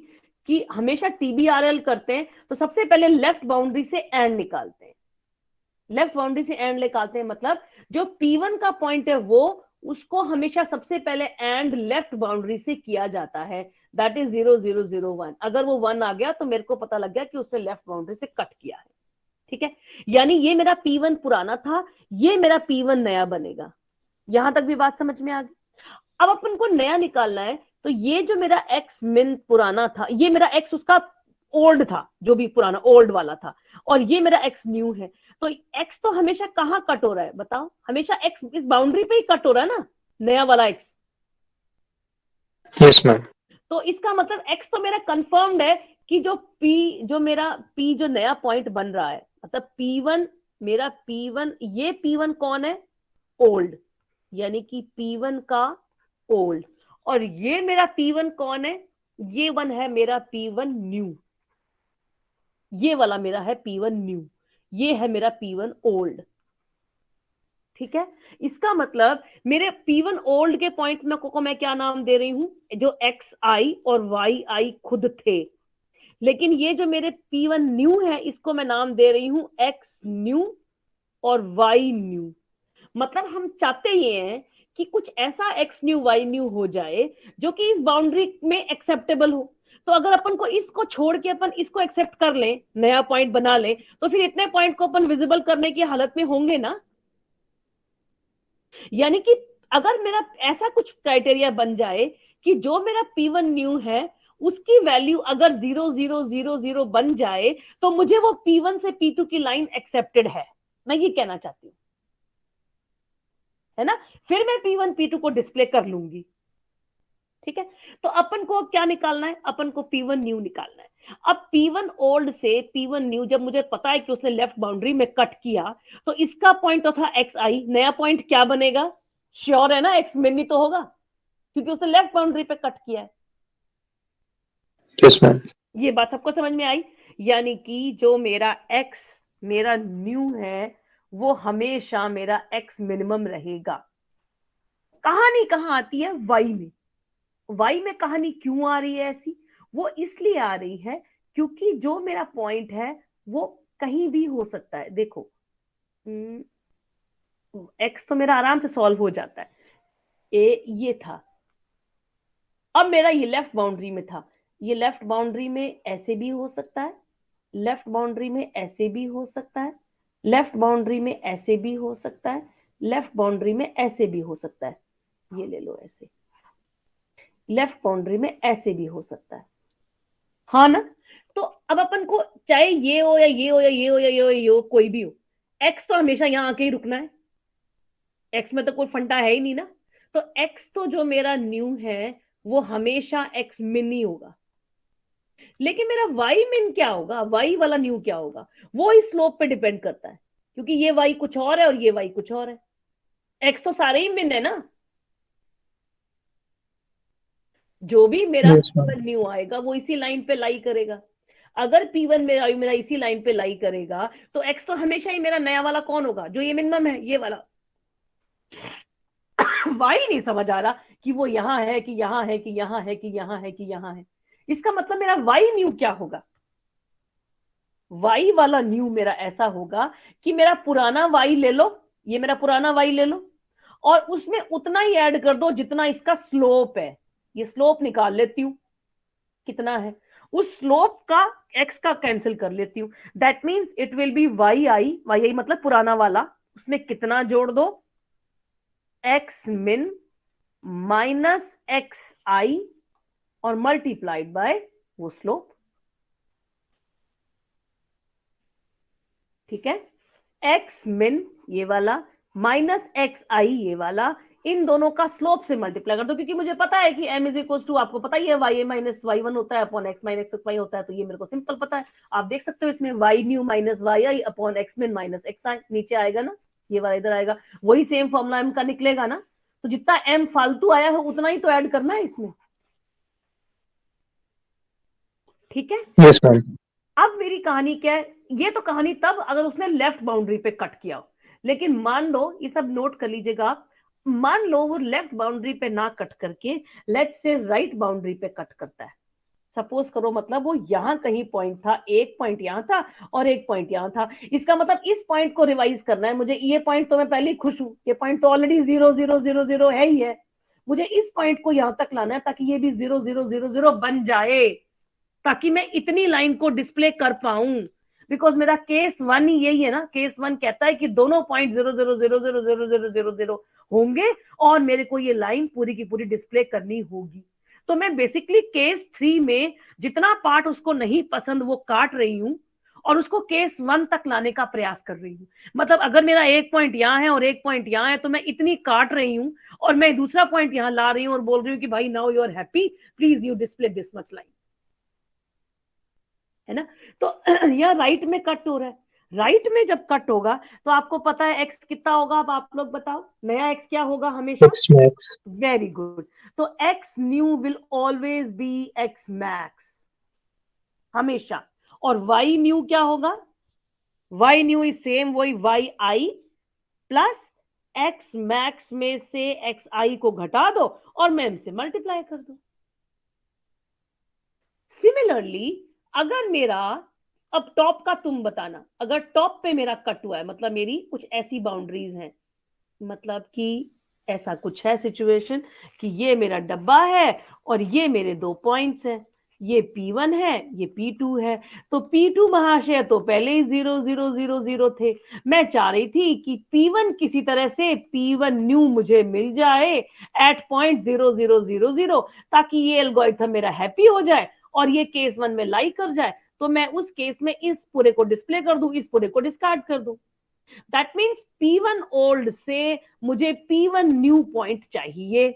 कि हमेशा टीबीआरएल करते हैं तो सबसे पहले लेफ्ट बाउंड्री से एंड निकालते हैं, लेफ्ट बाउंड्री से एंड निकालते हैं। मतलब जो P1 का पॉइंट है वो, उसको हमेशा सबसे पहले एंड लेफ्ट बाउंड्री से किया जाता है, दैट इज 0 0 0 1। अगर वो 1 आ गया तो मेरे को पता लग गया कि उसने लेफ्ट बाउंड्री से कट किया है। ठीक है, यानी ये मेरा P1 पुराना था, ये मेरा P1 नया बनेगा। यहां तक भी बात समझ में आ गई? अब अपन को नया निकालना है, तो ये जो मेरा x min पुराना था, ये मेरा x उसका ओल्ड था, जो भी पुराना ओल्ड वाला था, और ये मेरा x न्यू है। तो x तो हमेशा कहां कट हो रहा है बताओ? हमेशा x इस बाउंड्री पे ही कट हो रहा है ना, नया वाला x। Yes ma'am. तो इसका मतलब x तो मेरा कंफर्म्ड है कि जो p जो नया पॉइंट बन रहा है, मतलब P1 मेरा P1, ये P1 कौन है? ओल्ड, यानी कि P1 का ओल्ड। और ये मेरा P1 कौन है? ये वन है मेरा P1 न्यू, ये वाला मेरा है P1 न्यू, ये है मेरा P1 ओल्ड। ठीक है, इसका मतलब मेरे P1 ओल्ड के पॉइंट में को मैं क्या नाम दे रही हूं? जो xi और yi खुद थे। लेकिन ये जो मेरे P1 न्यू है, इसको मैं नाम दे रही हूं x न्यू और y न्यू। मतलब हम चाहते ये हैं कि कुछ ऐसा x न्यू y न्यू हो जाए जो कि इस बाउंड्री में एक्सेप्टेबल हो। तो अगर अपन को इसको छोड़ के अपन इसको एक्सेप्ट कर लें, नया पॉइंट बना लें, तो फिर इतने पॉइंट को अपन विजिबल करने की हालत में होंगे ना। यानी कि अगर मेरा ऐसा कुछ क्राइटेरिया बन जाए कि जो मेरा P1 न्यू है उसकी वैल्यू अगर 0 0 0 0 बन जाए, तो मुझे वो P1 से P2 की लाइन एक्सेप्टेड है, मैं ये कहना चाहती हूँ, है ना। फिर मैं P1 P2 को डिस्प्ले कर लूंगी। ठीक है, तो अपन को क्या निकालना है? अपन को P1 न्यू निकालना है। अब P1 ओल्ड से P1 न्यू, जब मुझे पता है कि उसने लेफ्ट बाउंड्री में कट किया, तो इसका पॉइंट तो था xi, नया पॉइंट क्या बनेगा? श्योर है ना, x min ही तो होगा, क्योंकि उसने लेफ्ट बाउंड्री पे कट किया है। Yes ma'am. ये बात सबको समझ में आई? यानी कि जो मेरा x मेरा न्यू है वो हमेशा मेरा x मिनिमम रहेगा। कहानी कहां आती है? y में। y में कहानी क्यों आ रही है ऐसी? वो इसलिए आ रही है क्योंकि जो मेरा पॉइंट है वो कहीं भी हो सकता है। देखो x तो मेरा आराम से सॉल्व हो जाता है, ये था, अब मेरा ये लेफ्ट बाउंड्री में था, ये लेफ्ट बाउंड्री में ऐसे भी हो सकता है, लेफ्ट बाउंड्री में ऐसे भी हो सकता है, लेफ्ट बाउंड्री में ऐसे भी हो सकता है, लेफ्ट बाउंड्री में ऐसे भी हो सकता है, ये ले लो ऐसे, लेफ्ट बाउंड्री में ऐसे भी हो सकता है, हाँ ना। तो अब अपन को चाहे ये हो या ये हो या ये हो या ये हो, कोई भी हो, एक्स तो हमेशा यहां आके ही रुकना है, एक्स में तो कोई फंटा है ही नहीं ना। तो एक्स तो जो मेरा न्यू है वो हमेशा एक्स मिन ही होगा। लेकिन मेरा वाई मिन क्या होगा, वाई वाला न्यू क्या होगा? वो इस स्लोप पे डिपेंड करता है, क्योंकि ये वाई कुछ और है और ये वाई कुछ और है। एक्स तो सारे ही मिन है ना, जो भी मेरा न्यू आएगा वो इसी लाइन पे लाई करेगा। अगर P1 मेरा इसी लाइन पे लाई करेगा तो x तो हमेशा ही मेरा नया वाला कौन होगा? जो ये मिनिमम है, ये वाला। y नहीं समझ आ रहा कि वो यहां है कि यहां है कि यहां है कि यहां है कि यहां है। इसका मतलब मेरा y न्यू क्या होगा? y वाला न्यू मेरा ऐसा होगा कि मेरा पुराना y ले लो, ये मेरा पुराना y ले लो और उसमें उतना ही ऐड कर दो जितना इसका स्लोप है। ये स्लोप निकाल लेती हूँ कितना है, उस स्लोप का x का कैंसिल कर लेती हूँ। That means it will be yi मतलब पुराना वाला, उसमें कितना जोड़ दो, x min माइनस xi और मल्टीप्लाइड बाय वो स्लोप। ठीक है, x min ये वाला माइनस xi ये वाला, इन दोनों का स्लोप से मल्टीप्लाई कर दो, क्योंकि मुझे पता है कि m इज इक्वल टू, आपको पता ही है y माइनस y1 होता है अपॉन x माइनस xy होता है, तो ये मेरे को सिंपल पता है। आप देख सकते हो इसमें y new minus yi upon x min minus xi नीचे आएगा ना, ये वाला इधर आएगा, वही सेम फॉर्मूला m का निकलेगा ना, तो जितना m फालतू आया है उतना ही तो ऐड करना है इसमें। ठीक है, यस मैम। अब मेरी कहानी क्या है, ये तो कहानी तब अगर उसने लेफ्ट बाउंड्री पे कट किया हो, लेकिन मान लो, ये सब नोट कर लीजिएगा, मान लो वो लेफ्ट बाउंड्री पे ना कट करके लेट्स से राइट बाउंड्री पे कट करता है। सपोज करो मतलब वो यहां कहीं पॉइंट था, एक पॉइंट यहां था और एक पॉइंट यहां था, इसका मतलब इस पॉइंट को रिवाइज करना है मुझे। ये पॉइंट तो मैं पहले ही खुश हूं, ये पॉइंट तो ऑलरेडी 0 0 0 0 है ही है, मुझे इस पॉइंट को यहां तक लाना है ताकि ये भी 0 0 0 0 बन जाए, ताकि मैं इतनी लाइन को डिस्प्ले कर पाऊं। बिकॉज मेरा केस 1 ही यही है ना, केस 1 कहता है कि दोनों पॉइंट 0 0 0 0 0 0 0 0 होंगे और मेरे को ये लाइन पूरी की पूरी डिस्प्ले करनी होगी। तो मैं बेसिकली केस 3 में जितना पार्ट उसको नहीं पसंद वो काट रही हूं और उसको केस 1 तक लाने का प्रयास कर रही हूँ। मतलब अगर मेरा एक पॉइंट यहाँ है और एक पॉइंट यहाँ है तो मैं इतनी काट रही हूँ और मैं दूसरा पॉइंट यहाँ ला रही हूँ और बोल रही हूँ कि भाई now you are happy, please you display this much line, है ना। तो यह राइट में कट हो रहा है, राइट में जब कट होगा तो आपको पता है x कितना होगा, अब आप लोग बताओ, नया x क्या होगा हमेशा, x max। वेरी गुड, तो x new will always be x max हमेशा, और y न्यू क्या होगा, y न्यू इज सेम वही yi प्लस x मैक्स में से xi को घटा दो और मैम से मल्टीप्लाई कर दो। सिमिलरली अगर मेरा, अब टॉप का तुम बताना, अगर टॉप पे मेरा कट हुआ है मतलब मेरी कुछ ऐसी बाउंड्रीज हैं, मतलब कि ऐसा कुछ है सिचुएशन कि ये मेरा डब्बा है और ये मेरे दो पॉइंट्स हैं, ये P1 है ये P2 है, तो P2 महाशय तो पहले ही 0 0 0 0 थे, मैं चाह रही थी कि P1 किसी तरह से P1 न्यू मुझे मिल जाए एट पॉइंट 0 0 0 0 ताकि ये एल्गोरिथम मेरा हैप्पी हो जाए और ये केस 1 में लाई कर जाए, तो मैं उस केस में इस पूरे को डिस्प्ले कर दूं, इस पूरे को डिस्कार्ड कर दूं। दैट मीन्स P1 ओल्ड से मुझे P1 न्यू पॉइंट चाहिए।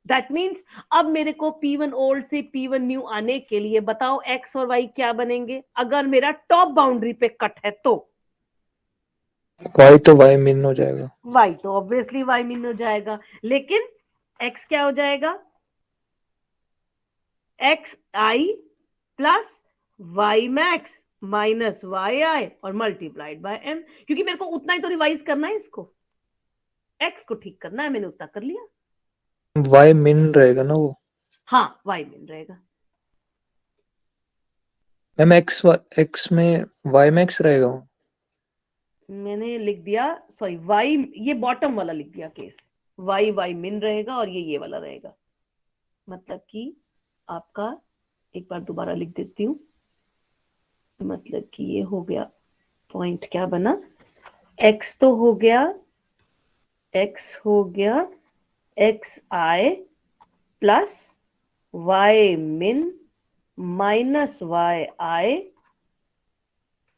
दैट मीन्स अब मेरे को P1 ओल्ड से P1 न्यू आने के लिए बताओ x और y क्या बनेंगे, अगर मेरा टॉप बाउंड्री पे कट है तो y तो y min हो जाएगा, y तो ऑब्वियसली y min हो जाएगा, लेकिन x क्या हो जाएगा, xi plus y max minus yi और मल्टीप्लाइड बाय m, क्योंकि मेरे को उतना ही तो रिवाइज करना है, इसको x को ठीक करना है, मैंने उतना कर लिया। y min रहेगा ना वो, हाँ y min रहेगा, मैम x में y max रहेगा वो। मैंने लिख दिया, सॉरी y, ये बॉटम वाला लिख दिया केस, y min रहेगा और ये वाला रहेगा, मतलब कि आपका, एक बार दोबारा लिख देती हूँ, मतलब कि ये हो गया पॉइंट क्या बना, x तो हो गया, x हो गया xi plus y min minus yi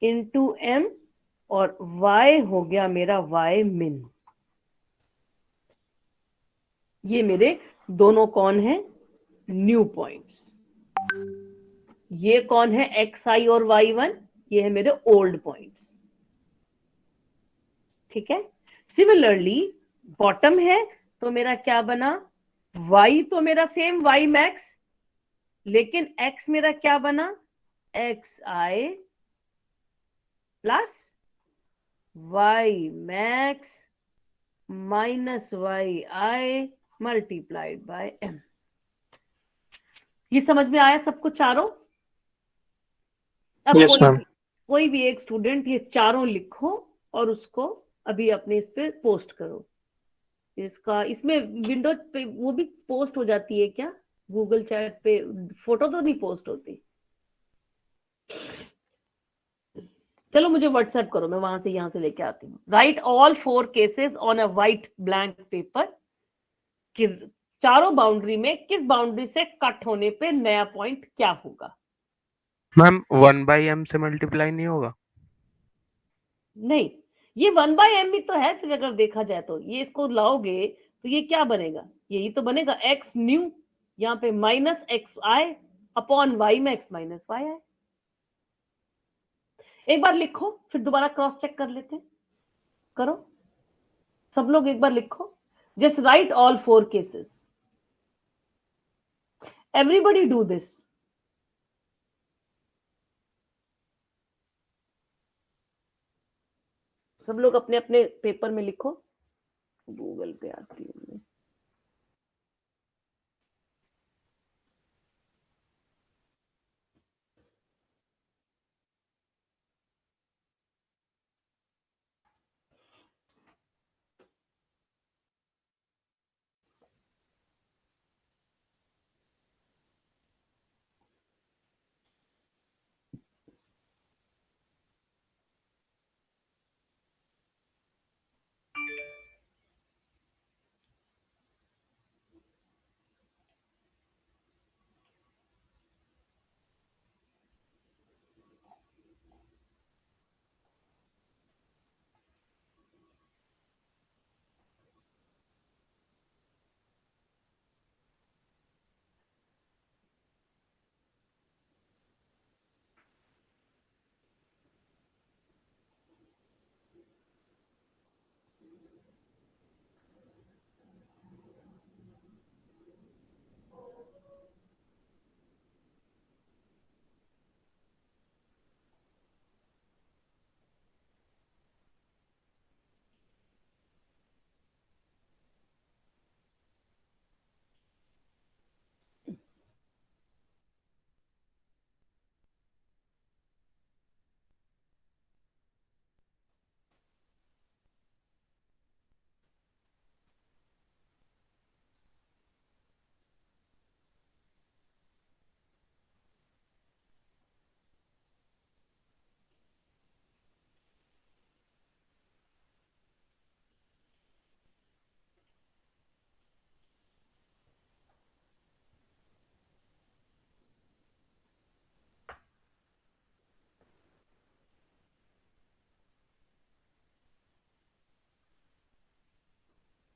into m और y हो गया मेरा y min। ये मेरे दोनों कौन है, न्यू पॉइंट्स, ये कौन है xi और y1, ये है मेरे ओल्ड पॉइंट्स। ठीक है, सिमिलरली बॉटम है तो मेरा क्या बना, y तो मेरा सेम y मैक्स, लेकिन x मेरा क्या बना, xi plus y max minus yi multiplied by m। ये समझ में आया सबको चारों? अब Yes, ma'am। कोई भी एक स्टूडेंट ये चारों लिखो और उसको अभी अपने इस पे पोस्ट करो, इसका इसमें विंडो पे वो भी पोस्ट हो जाती है क्या? गूगल चैट पे फोटो तो नहीं पोस्ट होती। चलो मुझे व्हाट्सएप करो, मैं वहां से यहां से लेके आती हूँ। Right all 4 cases on a white blank paper कि चारों बाउंड्री में किस बाउंड्री से कट होने पे नया पॉइंट क्या होगा। मैम 1/m से मल्टीप्लाई नहीं होगा? नहीं, ये 1/m ही तो है। फिर अगर देखा जाए तो ये इसको लाओगे तो ये क्या बनेगा, यही तो बनेगा एक्स न्यू, यहाँ पे minus x I upon Y max minus Y I. एक बार लिखो फिर दोबारा क्रॉस चेक कर लेते हैं। करो सब लोग एक बार लिखो, just right all 4 cases, everybody do this. सब लोग अपने अपने पेपर में लिखो। गूगल पे आती हूँ मैं।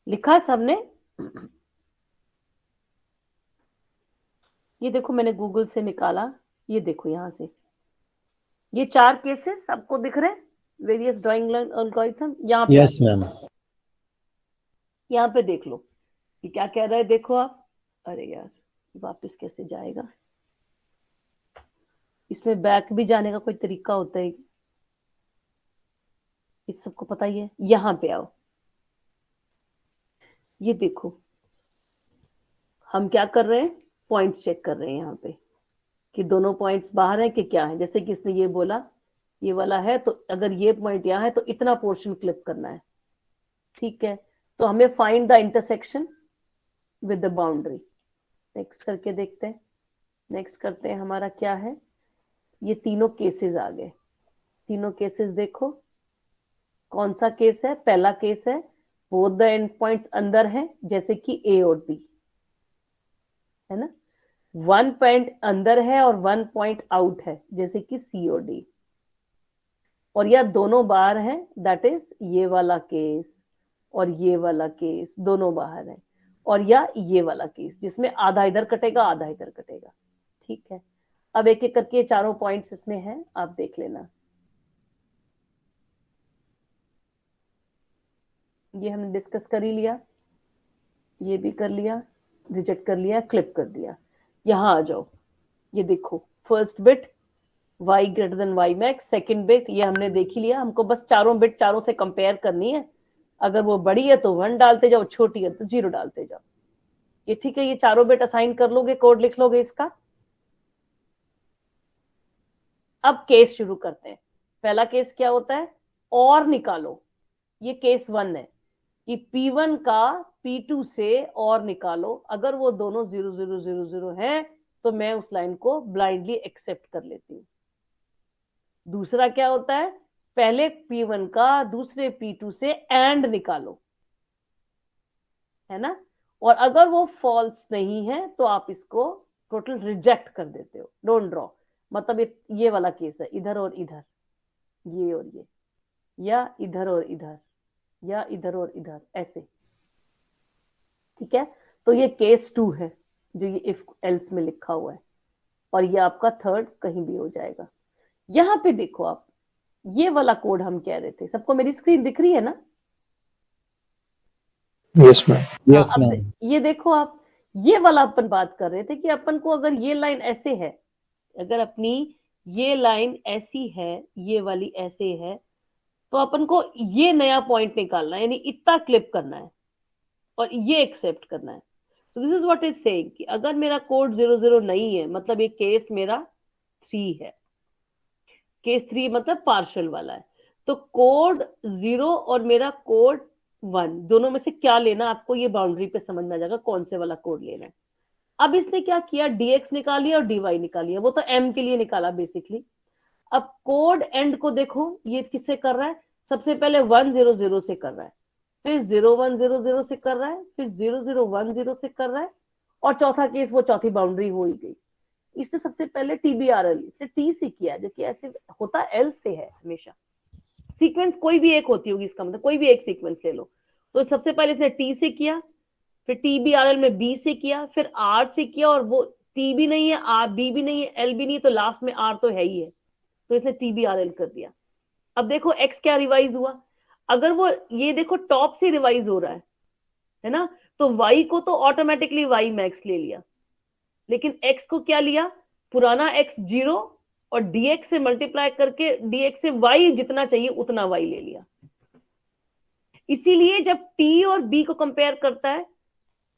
लिखा सबने? ये देखो मैंने गूगल से निकाला, ये देखो यहां से ये 4 केसेस आपको दिख रहे हैं, वेरियस ड्राइंग एल्गोरिथम। यहाँ पे यस मैम। यहाँ पे देख लो ये क्या कह रहा है, देखो आप। अरे यार वापस कैसे जाएगा, इसमें बैक भी जाने का कोई तरीका होता है? ये सबको पता ही है। यहाँ पे आओ, ये देखो हम क्या कर रहे हैं, पॉइंट्स चेक कर रहे हैं यहाँ पे कि दोनों पॉइंट्स बाहर हैं कि क्या है। जैसे कि इसने ये बोला ये वाला है, तो अगर ये पॉइंट यहाँ है तो इतना पोर्शन क्लिप करना है, ठीक है। तो हमें find the intersection with the boundary. Next करके देखते हैं, नेक्स्ट करते हैं हमारा क्या है। ये तीनों केसेस आ गए, तीनों केसेस देखो। कौन सा केस है? पहला केस है बोथ द एंड पॉइंट्स अंदर हैं, जैसे कि ए और बी, है ना। 1 पॉइंट अंदर है और 1 पॉइंट आउट है, जैसे कि सी और डी। और या दोनों बाहर हैं, दैट इज ये वाला केस और ये वाला केस दोनों बाहर हैं। और या ये वाला केस जिसमें आधा इधर कटेगा आधा इधर कटेगा, ठीक है। अब एक एक करके चारों पॉइंट्स इसमें हैं, आप देख लेना। ये हमने डिस्कस कर ही लिया, ये भी कर लिया, रिजेक्ट कर लिया, क्लिप कर दिया। यहां आ जाओ, ये देखो first bit y greater than y max, second bit ये हमने देख ही लिया। हमको बस चारों बिट चारों से कंपेयर करनी है। अगर वो बड़ी है तो 1 डालते जाओ, छोटी है तो 0 डालते जाओ। ये ठीक है, ये चारों बिट असाइन कर लोगे, कोड लिख लोगे इसका। अब केस शुरू करते हैं। पहला केस क्या होता है, और निकालो। ये केस 1 है कि P1 का P2 से और निकालो, अगर वो दोनों 0 0 0 0 हैं तो मैं उस लाइन को ब्लाइंडली एक्सेप्ट कर लेती हूँ। दूसरा क्या होता है, पहले P1 का दूसरे P2 से एंड निकालो, है ना, और अगर वो फॉल्स नहीं है तो आप इसको टोटल रिजेक्ट कर देते हो, डोंट ड्रॉ। मतलब ये वाला केस है, इधर और इधर, ये और ये, या इधर और इधर, या इधर और इधर, ऐसे, ठीक है। तो ये केस 2 है जो ये इफ एल्स में लिखा हुआ है, और ये आपका थर्ड कहीं भी हो जाएगा। यहां पे देखो आप, ये वाला कोड हम कह रहे थे, सबको मेरी स्क्रीन दिख रही है ना? Yes ma'am. यस अब मैम। ये देखो आप, ये वाला अपन बात कर रहे थे कि अपन को अगर ये लाइन ऐसे है, अगर अपनी ये लाइन ऐसी है, ये वाली ऐसे है, तो अपन को ये नया पॉइंट निकालना है, यानी इतना क्लिप करना है और ये एक्सेप्ट करना है। So this is what is saying कि अगर मेरा कोड 0 0 नहीं है, मतलब ये केस मेरा 3 है, केस 3 मतलब पार्शियल वाला है, तो कोड 0 और मेरा कोड 1 दोनों में से क्या लेना, आपको ये बाउंड्री पे समझ में आ जाएगा कौन से वाला कोड लेना है। अब इसने क्या किया, dx निकाल लिया और dy निकाल लिया, वो तो m के लिए निकाला बेसिकली। अब कोड एंड को देखो, ये किससे कर रहा है, सबसे पहले 1 0 0 से कर रहा है, फिर 0 1 0 0 से कर रहा है, फिर 0 0 1 0 से कर रहा है, और चौथा केस वो चौथी बाउंड्री हो ही गई। इसने सबसे पहले TBRL इसने T से किया, जो कि ऐसे होता L से है हमेशा, सीक्वेंस कोई भी एक होती होगी, इसका मतलब कोई भी एक सीक्वेंस ले लो। तो सबसे पहले इसने T से किया, फिर TBRL में B से किया, फिर R से किया, और वो T भी नहीं है, R B भी नहीं है, L भी नहीं है, तो लास्ट में R तो है ही है, तो इसने TBRL कर दिया। अब देखो X क्या रिवाइज हुआ, अगर वो ये देखो टॉप से रिवाइज हो रहा है ना, तो Y को तो ऑटोमेटिकली Y मैक्स ले लिया, लेकिन X को क्या लिया, पुराना X 0 और dx से मल्टीप्लाई करके dx से y जितना चाहिए उतना y ले लिया। इसीलिए जब t और b को कंपेयर करता है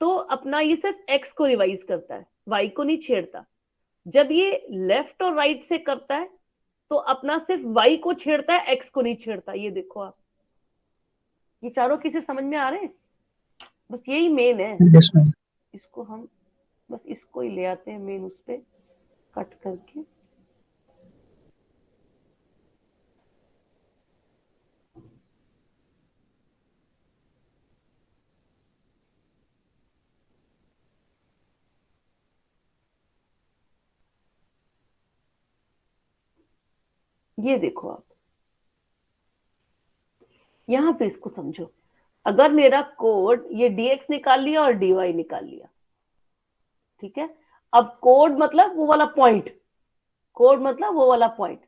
तो अपना ये सिर्फ x को रिवाइज करता है, y को नहीं छेड़ता। जब ये लेफ्ट और राइट से करता है तो अपना सिर्फ y को छेड़ता है, x को नहीं छेड़ता। ये देखो आप, ये चारों किसे समझ में आ रहे हैं? बस यही मेन है। Yes ma'am. इसको हम बस इसको ही ले आते हैं मेन, उस पे कट करके। ये देखो आप, यहां पे इसको समझो, अगर मेरा कोड ये dx निकाल लिया और dy निकाल लिया, ठीक है। अब कोड मतलब वो वाला पॉइंट, कोड मतलब वो वाला पॉइंट।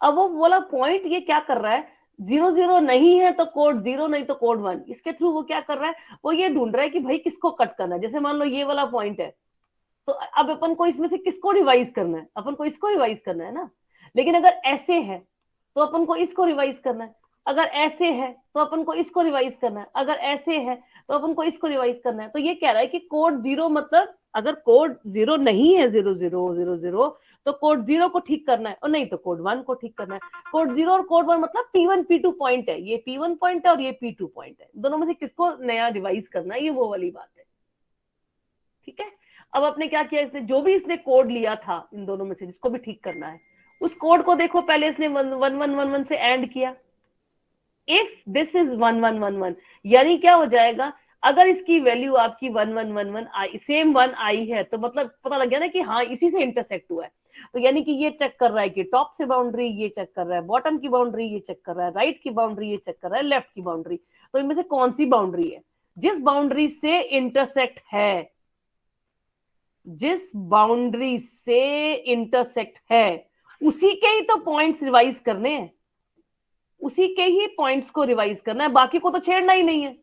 अब वो वाला पॉइंट ये क्या कर रहा है, 0 0 नहीं है तो कोड 0, नहीं तो कोड 1। इसके थ्रू वो क्या कर रहा है, वो ये ढूंढ रहा है कि भाई किसको कट करना है। जैसे मान लो ये वाला पॉइंट है, तो अब अपन को इसमें से किसको रिवाइज करना है, अपन को इसको रिवाइज करना है ना। लेकिन अगर ऐसे है तो अपन को इसको रिवाइज करना है, अगर ऐसे है तो अपन को इसको रिवाइज करना है, अगर ऐसे है तो अपन को इसको रिवाइज करना है। तो ये कह रहा है कि कोड 0 मतलब अगर कोड 0 नहीं है, 0 0 0 0, तो कोड 0 को ठीक करना है, और नहीं तो कोड 1 को ठीक करना है। कोड 0 और कोड 1 मतलब P1 P2 पॉइंट है, ये P1 पॉइंट है और ये P2 पॉइंट है, दोनों में से किसको नया रिवाइज करना है, ये वो वाली बात है, ठीक है। अब आपने क्या किया, इसने जो भी इसने कोड लिया था इन दोनों में से जिसको भी ठीक करना है, उस कोड को देखो, पहले इसने 1 1 1 1 से एंड किया। इफ दिस इज 1 1 1 1, यानी क्या हो जाएगा, अगर इसकी वैल्यू आपकी 1 1 1 1 आई, सेम 1 आई है, तो मतलब पता लग गया ना कि हाँ इसी से इंटरसेक्ट हुआ है। तो यानी कि ये चेक कर रहा है कि टॉप से बाउंड्री, ये चेक कर रहा है बॉटम की बाउंड्री, ये चेक कर रहा है राइट की बाउंड्री, ये चेक कर रहा है लेफ्ट की बाउंड्री। तो इनमें से कौन सी बाउंड्री है, जिस बाउंड्री से इंटरसेक्ट है, जिस बाउंड्री से इंटरसेक्ट है उसी के ही तो पॉइंट्स रिवाइज करने हैं, उसी के ही पॉइंट्स को रिवाइज करना है, बाकी को तो छेड़ना ही नहीं है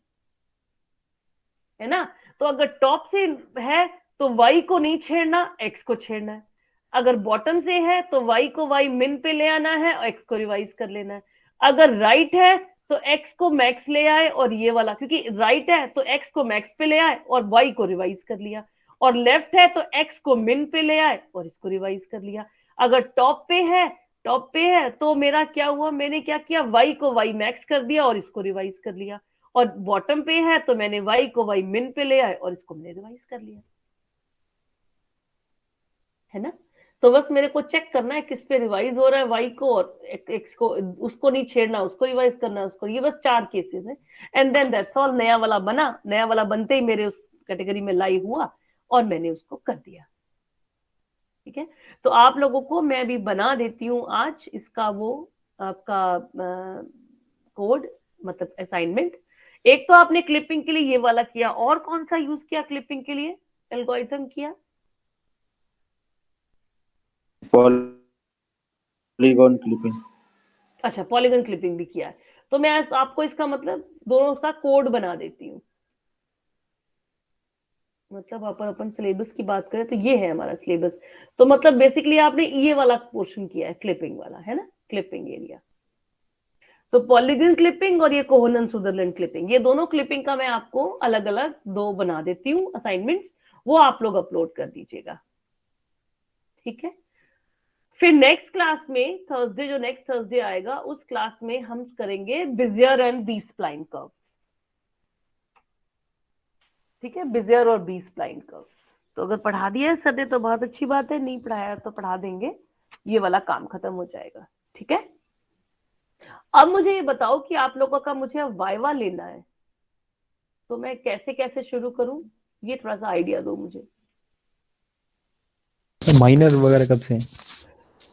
ना। तो अगर टॉप से है तो y को नहीं छेड़ना, x को छेड़ना है। अगर बॉटम से है तो y को y मिन पे ले आना है और x को रिवाइज कर लेना है। अगर राइट है तो x को मैक्स ले आए, और ये वाला क्योंकि राइट है तो x को मैक्स पे ले आए और y को रिवाइज कर लिया, और लेफ्ट है तो x को मिन पे ले आए और इसको रिवाइज कर लिया। अगर टॉप पे है तो मेरा क्या हुआ, मैंने क्या किया, y को y मैक्स कर दिया और इसको रिवाइज कर लिया, और बॉटम पे है तो मैंने y को y min पे ले आए और इसको मैंने रिवाइज कर लिया, है ना। तो बस मेरे को चेक करना है किस पे रिवाइज हो रहा है, y को और x को, उसको नहीं छेड़ना, उसको रिवाइज करना उसको। ये बस 4 केसेस है एंड देन दैट्स ऑल। नया वाला बना, नया वाला बनते ही मेरे उस कैटेगरी में लाई हुआ और मैंने उसको कर दिया, ठीक है। तो आप लोगों को मैं भी बना देती हूँ आज इसका वो आपका कोड, मतलब असाइनमेंट। एक तो आपने क्लिपिंग के लिए ये वाला किया, और कौन सा यूज किया क्लिपिंग के लिए, एल्गोरिथम किया? Polygon clipping. अच्छा, पॉलीगन क्लिपिंग भी किया है। तो मैं आपको इसका मतलब दोनों का कोड बना देती हूँ। मतलब अपन सिलेबस की बात करें तो ये है हमारा सिलेबस। तो मतलब बेसिकली आपने ये वाला पोर्शन किया है, क्लिपिंग वाला, है ना, क्लिपिंग एरिया। तो पॉलीगन क्लिपिंग और ये कोहनन सुदरलैंड क्लिपिंग, ये दोनों क्लिपिंग का मैं आपको अलग अलग 2 बना देती हूँ असाइनमेंट्स, वो आप लोग अपलोड कर दीजिएगा, ठीक है। फिर नेक्स्ट क्लास में थर्सडे, जो नेक्स्ट थर्सडे आएगा, उस क्लास में हम करेंगे Bezier and B spline curve, ठीक है, बिजियर और बी स्प्लाइन कर्व। तो अगर पढ़ा दिया है सर ने तो बहुत अच्छी बात है, नहीं पढ़ाया तो पढ़ा देंगे, ये वाला काम खत्म हो जाएगा, ठीक है। अब मुझे ये बताओ कि आप लोगों का मुझे अब वाइवा लेना है, तो मैं कैसे कैसे शुरू करूं, ये थोड़ा सा आइडिया दो मुझे। माइनर वगैरह कब से?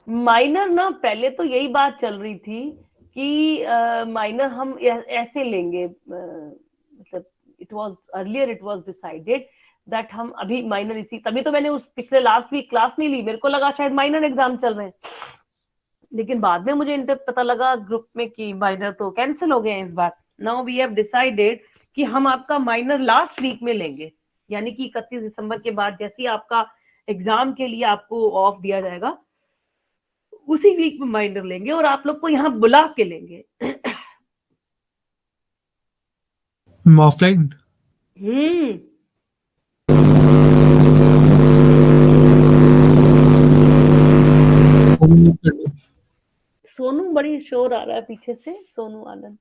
माइनर ना पहले तो यही बात चल रही थी कि माइनर हम ऐसे लेंगे, मतलब it was earlier it was decided that हम अभी माइनर इसी, तभी तो मैंने उस पिछले लास्ट वीक क्लास नहीं ली, मेरे को लगा शायद माइनर एग्जाम चल रहे हैं, लेकिन बाद में मुझे पता लगा ग्रुप में कि माइनर तो कैंसिल हो गए हैं इस बार। नाउ वी हैव डिसाइडेड कि हम आपका माइनर लास्ट वीक में लेंगे, यानी कि 31 दिसंबर के बाद जैसे ही आपका एग्जाम के लिए आपको ऑफ दिया जाएगा, उसी वीक में माइनर लेंगे और आप लोग को यहाँ बुला के लेंगे। ऑफलाइन? सोनू, बड़ी शोर आ रहा है पीछे से, सोनू आनंद।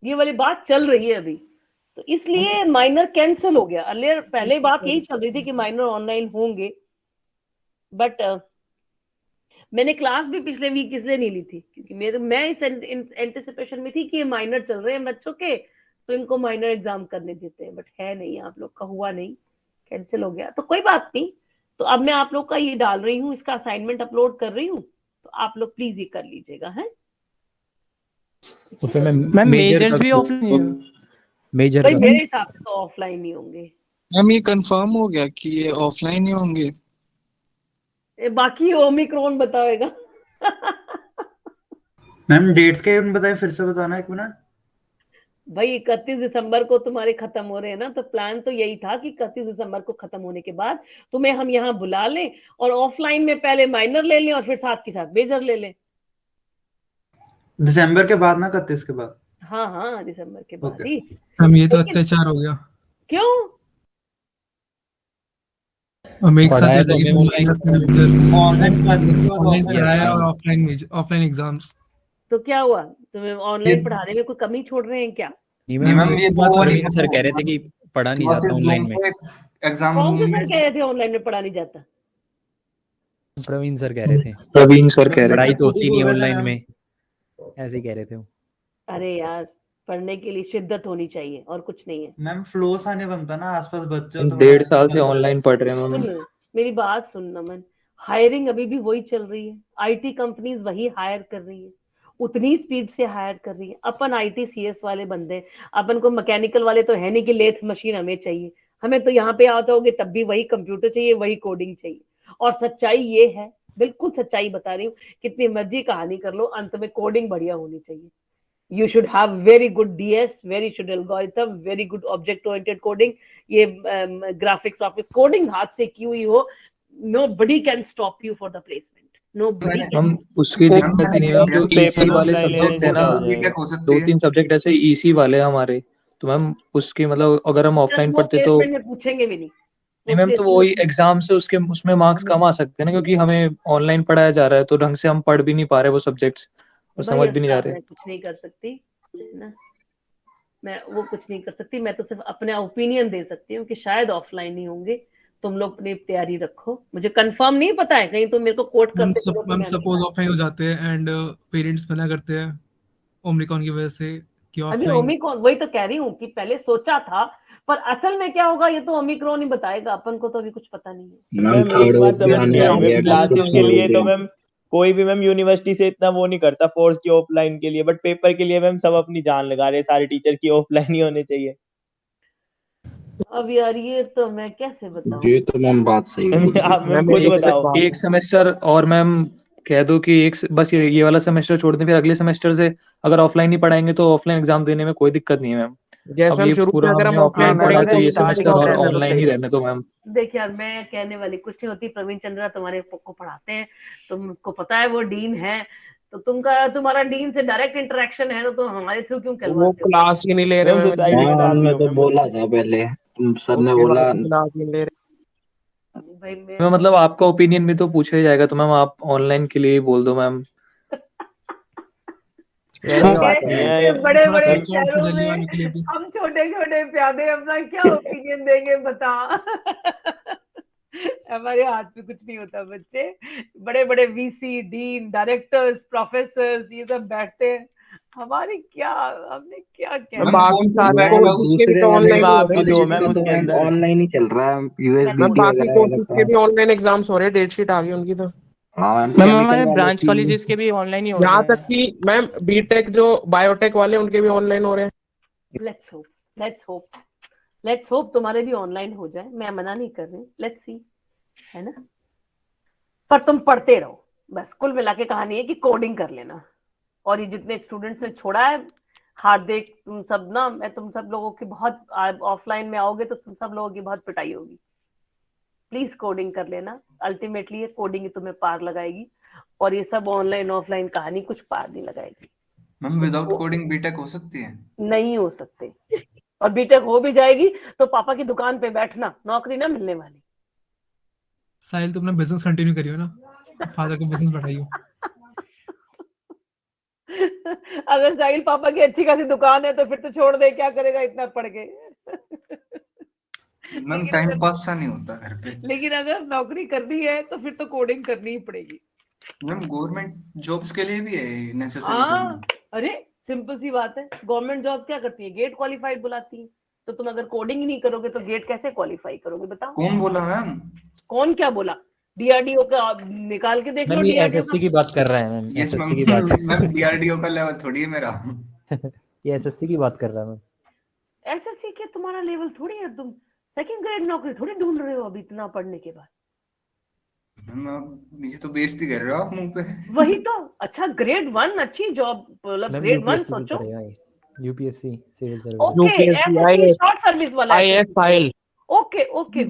ये वाली बात चल रही है अभी, तो इसलिए माइनर कैंसिल हो गया। अर्लियर पहले बात यही चल रही थी कि माइनर ऑनलाइन होंगे, बट मैंने क्लास भी पिछले वीक इसलिए नहीं ली थी क्योंकि मैं इस एंटिसिपेशन में थी कि ये माइनर चल रहे हैं बच्चों के, तो इनको माइनर एग्जाम करने देते हैं, बट है नहीं, आप लोग का हुआ नहीं, कैंसिल हो गया। तो कोई बात नहीं, तो अब मैं आप लोग का ये डाल रही हूँ, इसका असाइनमेंट अपलोड कर रही हूँ, तो आप लोग प्लीज ये कर लीजिएगा, है। उसमें मैम मेजर भी ऑफलाइन, मेजर भाई मेरे हिसाब से तो ऑफलाइन ही होंगे। मैम ये कंफर्म हो गया कि ये ऑफलाइन ही होंगे? बाकी ओमिक्रॉन बताएगा। मैम डेट्स के बताए, फिर से बताना 1 मिनट। भाई 31 दिसंबर को तुम्हारे खत्म हो रहे हैं ना, तो प्लान तो यही था कि 31 दिसंबर को खत्म होने के बाद तुम्हें हम यहाँ बुला लें और ऑफलाइन में पहले माइनर ले लें और फिर साथ के साथ मेजर ले लें। दिसंबर के बाद ना, 31 के बाद? हाँ, दिसंबर के बाद ही। हम ये तो अत्याचार हो गया। क्यों? हम एक साथ ऑनलाइन क्लासेस और ऑफलाइन एग्जाम्स। तो क्या हुआ, तुम्हें ऑनलाइन पढ़ाने में कोई कमी छोड़ रहे हैं क्या? नहीं मैम, ये प्रवीण सर कह रहे थे कि पढ़ा नहीं जाता ऑनलाइन में। एग्जाम कौन रूम से सर में कह रहे थे ऑनलाइन में पढ़ा नहीं जाता? प्रवीण सर कह रहे थे, प्रवीण सर कह रहे पढ़ाई तो होती नहीं ऑनलाइन में, ऐसे ही कह रहे थे वो। अरे यार, पढ़ने के लिए शिद्दत होनी चाहिए और कुछ नहीं है। मैम फ्लो सा नहीं बनता ना, आसपास बच्चे हैं। 1.5 साल से ऑनलाइन पढ़ रहे हैं मैम। सुन, मेरी बात सुनना मन, हायरिंग अभी भी वही चल रही है, आईटी कंपनीज वही हायर कर रही है, उतनी स्पीड से हायर कर रही है। अपन आईटी सीएस वाले बंदे, अपन को मैकेनिकल वाले तो है नहीं कि लेथ मशीन हमें चाहिए, हमें तो यहाँ पे आते होगे तब भी वही कंप्यूटर चाहिए, वही कोडिंग चाहिए। और सच्चाई ये है, बिल्कुल सच्चाई बता रही हूँ, कितनी मर्जी कहानी कर लो, अंत में कोडिंग बढ़िया होनी चाहिए। You should have very good DS, very good algorithm, very good object oriented coding. ये graphics coding हाथ से क्यों ही हो, nobody can stop you for the placement. Nobody can. हम उसकी दिक्कत ही नहीं मैम, जो ईसी वाले सब्जेक्ट है ना, 2-3 सब्जेक्ट ऐसे ईसी वाले हमारे, तो मैम उसकी मतलब अगर हम ऑफलाइन पढ़ते तो पूछेंगे भी नहीं। नहीं मैम, तो वही एग्जाम से उसके उसमें मार्क्स कम आ सकते हैं ना, क्योंकि हमें ऑनलाइन पढ़ाया जा रहा है तो ढंग से हम पढ़ भी नहीं पा रहे वो सब्जेक्ट्स और समझ भी नहीं जा रहे। कुछ नहीं कर सकती ना, मैं वो कुछ नहीं कर सकती, मैं तो सिर्फ अपने ओपिनियन दे सकती हूँ कि शायद ऑफलाइन ही होंगे। तुम लोग अपनी तैयारी रखो, मुझे कंफर्म नहीं पता है, कहीं तुम मेरे को कोट मैम करते फिरो तो मैं नहीं सपोज ऑफलाइन हो जाते हैं एंड पेरेंट्स मना करते हैं ओमिक्रॉन की वजह से कि अभी ऑफलाइन। ओमिक्रॉन, वही तो कह रही हूँ कि पहले सोचा था, पर असल में क्या होगा ये तो ओमिक्रॉन ही बताएगा, अपन को तो अभी कुछ पता नहीं है। मैम एक बात समझ नहीं आई है, क्लासेस के लिए तो मैम कोई भी मैम यूनिवर्सिटी से इतना वो नहीं करता फोर्स की ऑफलाइन के लिए, बट पेपर के लिए मैम सब अपनी जान लगा रहे हैं, सारे टीचर की ऑफलाइन ही होने चाहिए। अब यार ये तो मैं कैसे बताऊं। ये तो मैम बात सही है। आप मैम मैम खुद बताओ। एक सेमेस्टर और मैम कह दो कि बस ये वाला सेमेस्टर छोड़ दें, फिर अगले सेमेस्टर से अगर ऑफलाइन ही पढ़ाएंगे तो ऑफलाइन एग्जाम देने में कोई दिक्कत नहीं है मैम। यस अब मैम, ये शुरू पूरा में अगर हमने हम ऑफलाइन ऑफलाइन पढ़ा है पढ़ेंगे तो ये तो स्टार्टिंग सेमेस्टर और ऑफलाइन ऑनलाइन ही रहने तो मैम। देख यार, मैं कहने वाली कुछ नहीं होती, प्रवीण चंद्रा तुम्हारे को पढ़ाते हैं, तुमको पता है वो डीन है, तो तुम्हारा डीन से डायरेक्ट इंटरेक्शन है, तो तुम हमारे थ्रू क्यों वो करवाते हो? क्लास ही नहीं ले रहे मैम मैम, सोसाइटी में डाल हमने दियो तो मैम बोला उसको। था पहले, सर ने ओके बोला। भाई, क्लास नहीं ले रहे। भाई मैम मतलब आपका ओपिनियन भी तो पूछा ही जाएगा, तो मैम आप ऑनलाइन के लिए ही बोल दो मैम। ऐसी बात नहीं है बड़े थोड़ा बड़े सा शहरों जल्दी में आने के लिए भी। हम छोटे छोटे प्यादे अपना क्या ओपिनियन देंगे बता। हमारे हाथ में कुछ नहीं होता बच्चे, बड़े बड़े वीसी, डीन, डायरेक्टर्स, प्रोफेसर्स ये सब बैठते हैं, हमने क्या मैम बाकी सारे कोर्सेज के भी तो ऑनलाइन ही हो रहे आपकी हैं। दो मैम उसके अंदर। ऑनलाइन ही चल रहा है, मैम यूएसबीटी बाकी वगैरह कोर्सेज के भी वगैरह। ऑनलाइन एग्जाम्स हो रहे हैं, डेट शीट आ गई उनकी तो। हाँ मैम हमारे ब्रांच कॉलेजेस के भी ऑनलाइन ही हो रहे यहाँ हैं। तक कि मैम बीटेक जो बायोटेक वाले उनके भी ऑनलाइन हो रहे हैं। लेट्स होप तुम्हारे भी ऑनलाइन हो जाए, मैं मना नहीं कर रही, लेट्स सी, है ना। पर तुम पढ़ते रहो बस, कुल मिला के कहानी है कि कोडिंग कर लेना। और ये जितने स्टूडेंट्स ने छोड़ा है, हार्दिक, तुम सब ना, मैं तुम सब लोगों की बहुत, ऑफलाइन में आओगे तो तुम सब लोगों की बहुत पिटाई होगी। प्लीज कोडिंग कर लेना, अल्टीमेटली ये कोडिंग ही तुम्हें पार लगाएगी, और ये सब ऑनलाइन ऑफलाइन कहानी कुछ पार नहीं लगाएगी। मैम विदाउट कोडिंग बीटेक हो सकती है? नहीं हो सकते, और बीटेक हो भी जाएगी तो पापा की दुकान पे बैठना, नौकरी ना मिलने वाली। साहिल तुम अपना बिजनेस कंटिन्यू करियो ना, फादर को बिजनेस बढ़ाइयो। अगर साहिल पापा की अच्छी खासी दुकान है तो फिर तो छोड़ दे, क्या करेगा इतना पढ़ के। मैम टाइम पास सा नहीं होता घर पे। लेकिन अगर नौकरी करनी है तो फिर तो कोडिंग करनी ही पड़ेगी। मैम गवर्नमेंट जॉब्स के लिए भी है नेसेसरी? हाँ, अरे सिंपल सी बात है, गवर्नमेंट जॉब क्या करती है, गेट क्वालिफाइड बुलाती है, तो तुम अगर कोडिंग ही नहीं करोगे तो गेट कैसे क्वालिफाई करोगे बताओ? कौन बोला मैम? कौन क्या बोला? डीआरडीओ का निकाल के देख लो। मैम ये एसएससी की बात कर रहा है मैम, यस एसएससी की बात। मैम डीआरडीओ का लेवल थोड़ी है मेरा। ये एसएससी की बात कर रहा है मैम। एसएससी के तुम्हारा लेवल थोड़ी है, तुम सेकंड ग्रेड नौकरी थोड़ी ढूंढ रहे हो अभी इतना पढ़ने के बाद। मैम आप मुझे तो बेइज्जती कर रहे हो आप मुंह पे। वही तो, अच्छा ग्रेड 1 अच्छी जॉब, मतलब मैम ग्रेड 1 यूपीएससी की सोचो। पढ़ेगा ये, UPSC civil service. Okay, SSC short service वाला IAS file. Okay okay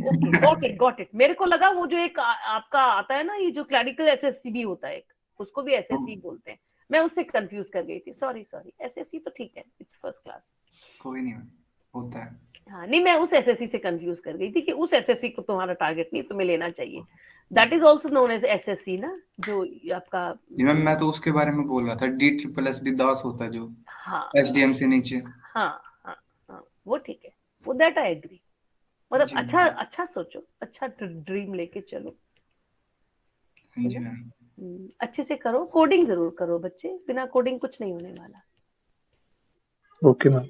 okay, got it. मेरे को लगा वो जो एक आपका आता है ना, ये जो क्लैरिकल एसएससी भी होता है एक, उसको भी एसएससी बोलते हैं, मैं उससे कंफ्यूज कर गई थी, सॉरी एसएससी तो ठीक है, इट्स फर्स्ट क्लास। कोई नहीं मैम, होता है। हाँ नहीं, मैं उस एसएससी से कंफ्यूज कर गई थी कि उस एसएससी को तुम्हारा टारगेट नहीं, तुम्हें लेना चाहिए। That is also known as SSC ना, जो आपका। मैम मैं तो उसके बारे में बोल रहा था, DSSS दास होता है जो, हाँ एसडीएम से नीचे। हाँ, वो ठीक है, वो दैट आई एग्री। मतलब अच्छा सोचो, अच्छा ड्रीम लेके चलो, जी मैम। अच्छे से करो, कोडिंग जरूर करो बच्चे, बिना कोडिंग कुछ नहीं होने वाला। Okay ma'am.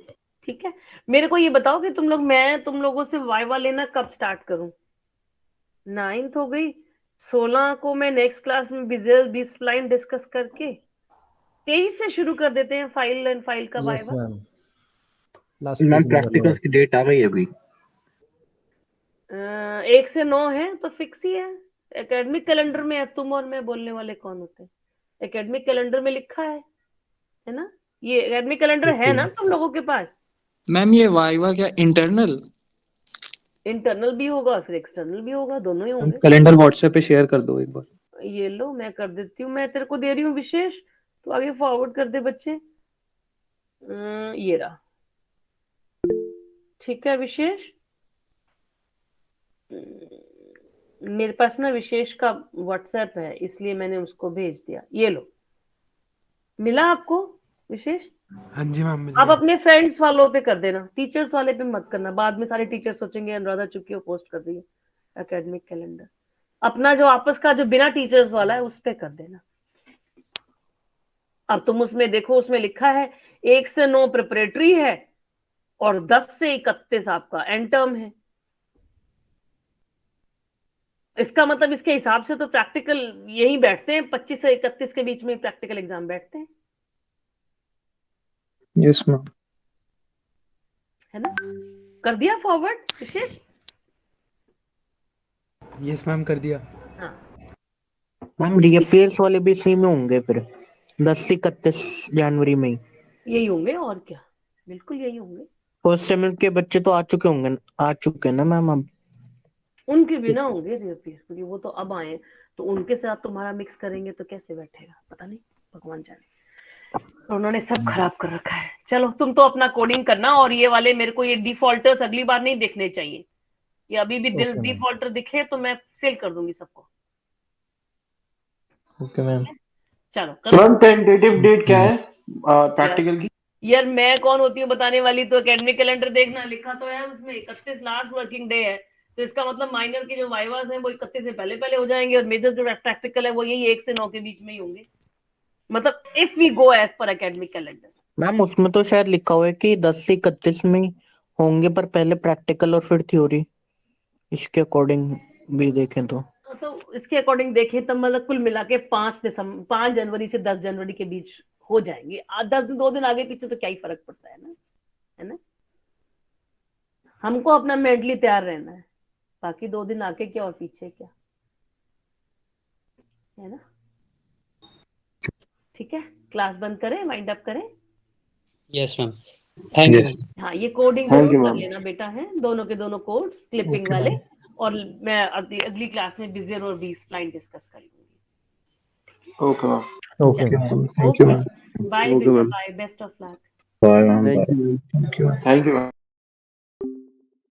ठीक है, मेरे को ये बताओ कि मैं तुम लोगों से वाइवा लेना कब स्टार्ट करूं? 9th हो गई, 16 को मैं नेक्स्ट क्लास में बिजनेस प्लान डिस्कस करके 23 से शुरू कर देते हैं फाइल का वाइवा। मैम प्रैक्टिकल्स की डेट आ गई अभी? 1 से 9 है तो फिक्स ही है। एकेडमिक कैलेंडर में तुम और मैं बोलने वाले कौन होते हैं? एकेडमिक कैलेंडर में लिखा है ना, ये एकेडमिक कैलेंडर है ना तुम लोगों के पास? मैम ये वाइवा क्या इंटरनल भी होगा फिर एक्सटर्नल भी होगा, दोनों ही होंगे। कैलेंडर व्हाट्सएप पे शेयर कर दो एक बार। ये लो मैं कर देती हूँ, मैं तेरे को दे रही हूँ विशेष, तो आगे फॉरवर्ड कर दे बच्चे। ये रहा, ठीक है विशेष। मेरे पास ना विशेष का व्हाट्सएप है, इसलिए मैंने उसको भेज दिया। ये लो, मिला आपको विशेष? हाँ जी मैम मिल आप गया। अपने फ्रेंड्स वालों पे कर देना, टीचर्स वाले पे मत करना, बाद में सारे टीचर सोचेंगे अनुराधा चुकी हो पोस्ट कर रही है एकेडमिक कैलेंडर। अपना जो आपस का जो बिना टीचर्स वाला है उस पे कर देना। अब तुम उसमें देखो, उसमें लिखा है 1 से 9 प्रिपरेटरी है और 10 से 31 आपका एंड टर्म है। इसका मतलब इसके हिसाब से तो प्रैक्टिकल यही बैठते हैं, 25 से 31 के बीच में प्रैक्टिकल एग्जाम बैठते हैं, यस मैम। है ना? कर दिया फॉरवर्ड विशेष? यस मैम कर दिया। हाँ मैम रीअपियर्स वाले भी इसी में होंगे फिर 10 से 31 जनवरी में ही। यही होंगे और क्या, बिल्कुल यही होंगे। फर्स्ट सेमेस्टर के बच्चे तो आ चुके हैं ना मैम अब। उनके बिना होंगे रीअपियर, क्योंकि वो तो अब आए, तो उनके साथ तुम्हारा मिक्स करेंगे तो कैसे बैठेगा पता नहीं, भगवान जाने। तो उन्होंने सब खराब कर रखा है। चलो तुम तो अपना कोडिंग करना, और ये वाले मेरे को ये डिफॉल्टर्स अगली बार नहीं देखने चाहिए। ये अभी भी डिफॉल्टर दिखे तो मैं फेल कर दूंगी सबको। Okay ma'am. चलो मैम टेंटेटिव डेट क्या है प्रैक्टिकल की? यार मैं कौन होती हूँ बताने वाली, तो एकेडमिक कैलेंडर देखना, लिखा तो है उसमें 31 लास्ट वर्किंग डे है, तो इसका मतलब माइनर के जो वाइवास हैं वो 31 से पहले हो जाएंगे, और मेजर जो प्रैक्टिकल है वो यही 1 से 9 के बीच में ही होंगे, मतलब if we go as per academic calendar. Ma'am उसमें तो शायद लिखा हुआ है कि 10 से 31 में होंगे, पर पहले प्रैक्टिकल और फिर थ्योरी, इसके अकॉर्डिंग भी देखें तो इसके अकॉर्डिंग देखें तो मतलब कुल मिला के 5 जनवरी से 10 जनवरी के बीच हो जाएंगे। 10 दिन 2 दिन आगे पीछे तो क्या ही फर्क पड़ता है ना, है ना? हमको अपना मेंटली तैयार रहना है, बाकी 2 दिन आगे क्या और पीछे क्या, है ना? ठीक है, क्लास बंद करें, वाइंड अप करें? Yes ma'am, thank you. हाँ ये कोडिंग जरूर कर लेना बेटा, है दोनों के दोनों कोड्स क्लिपिंग Okay, वाले, ma'am. और मैं अगली क्लास में बिजर और बी स्प्लाइन डिस्कस करूंगी। Okay ma'am. Okay ma'am, thank you ma'am. Bye बेटा, bye, best of luck. Bye ma'am, thank you. Thank you ma'am.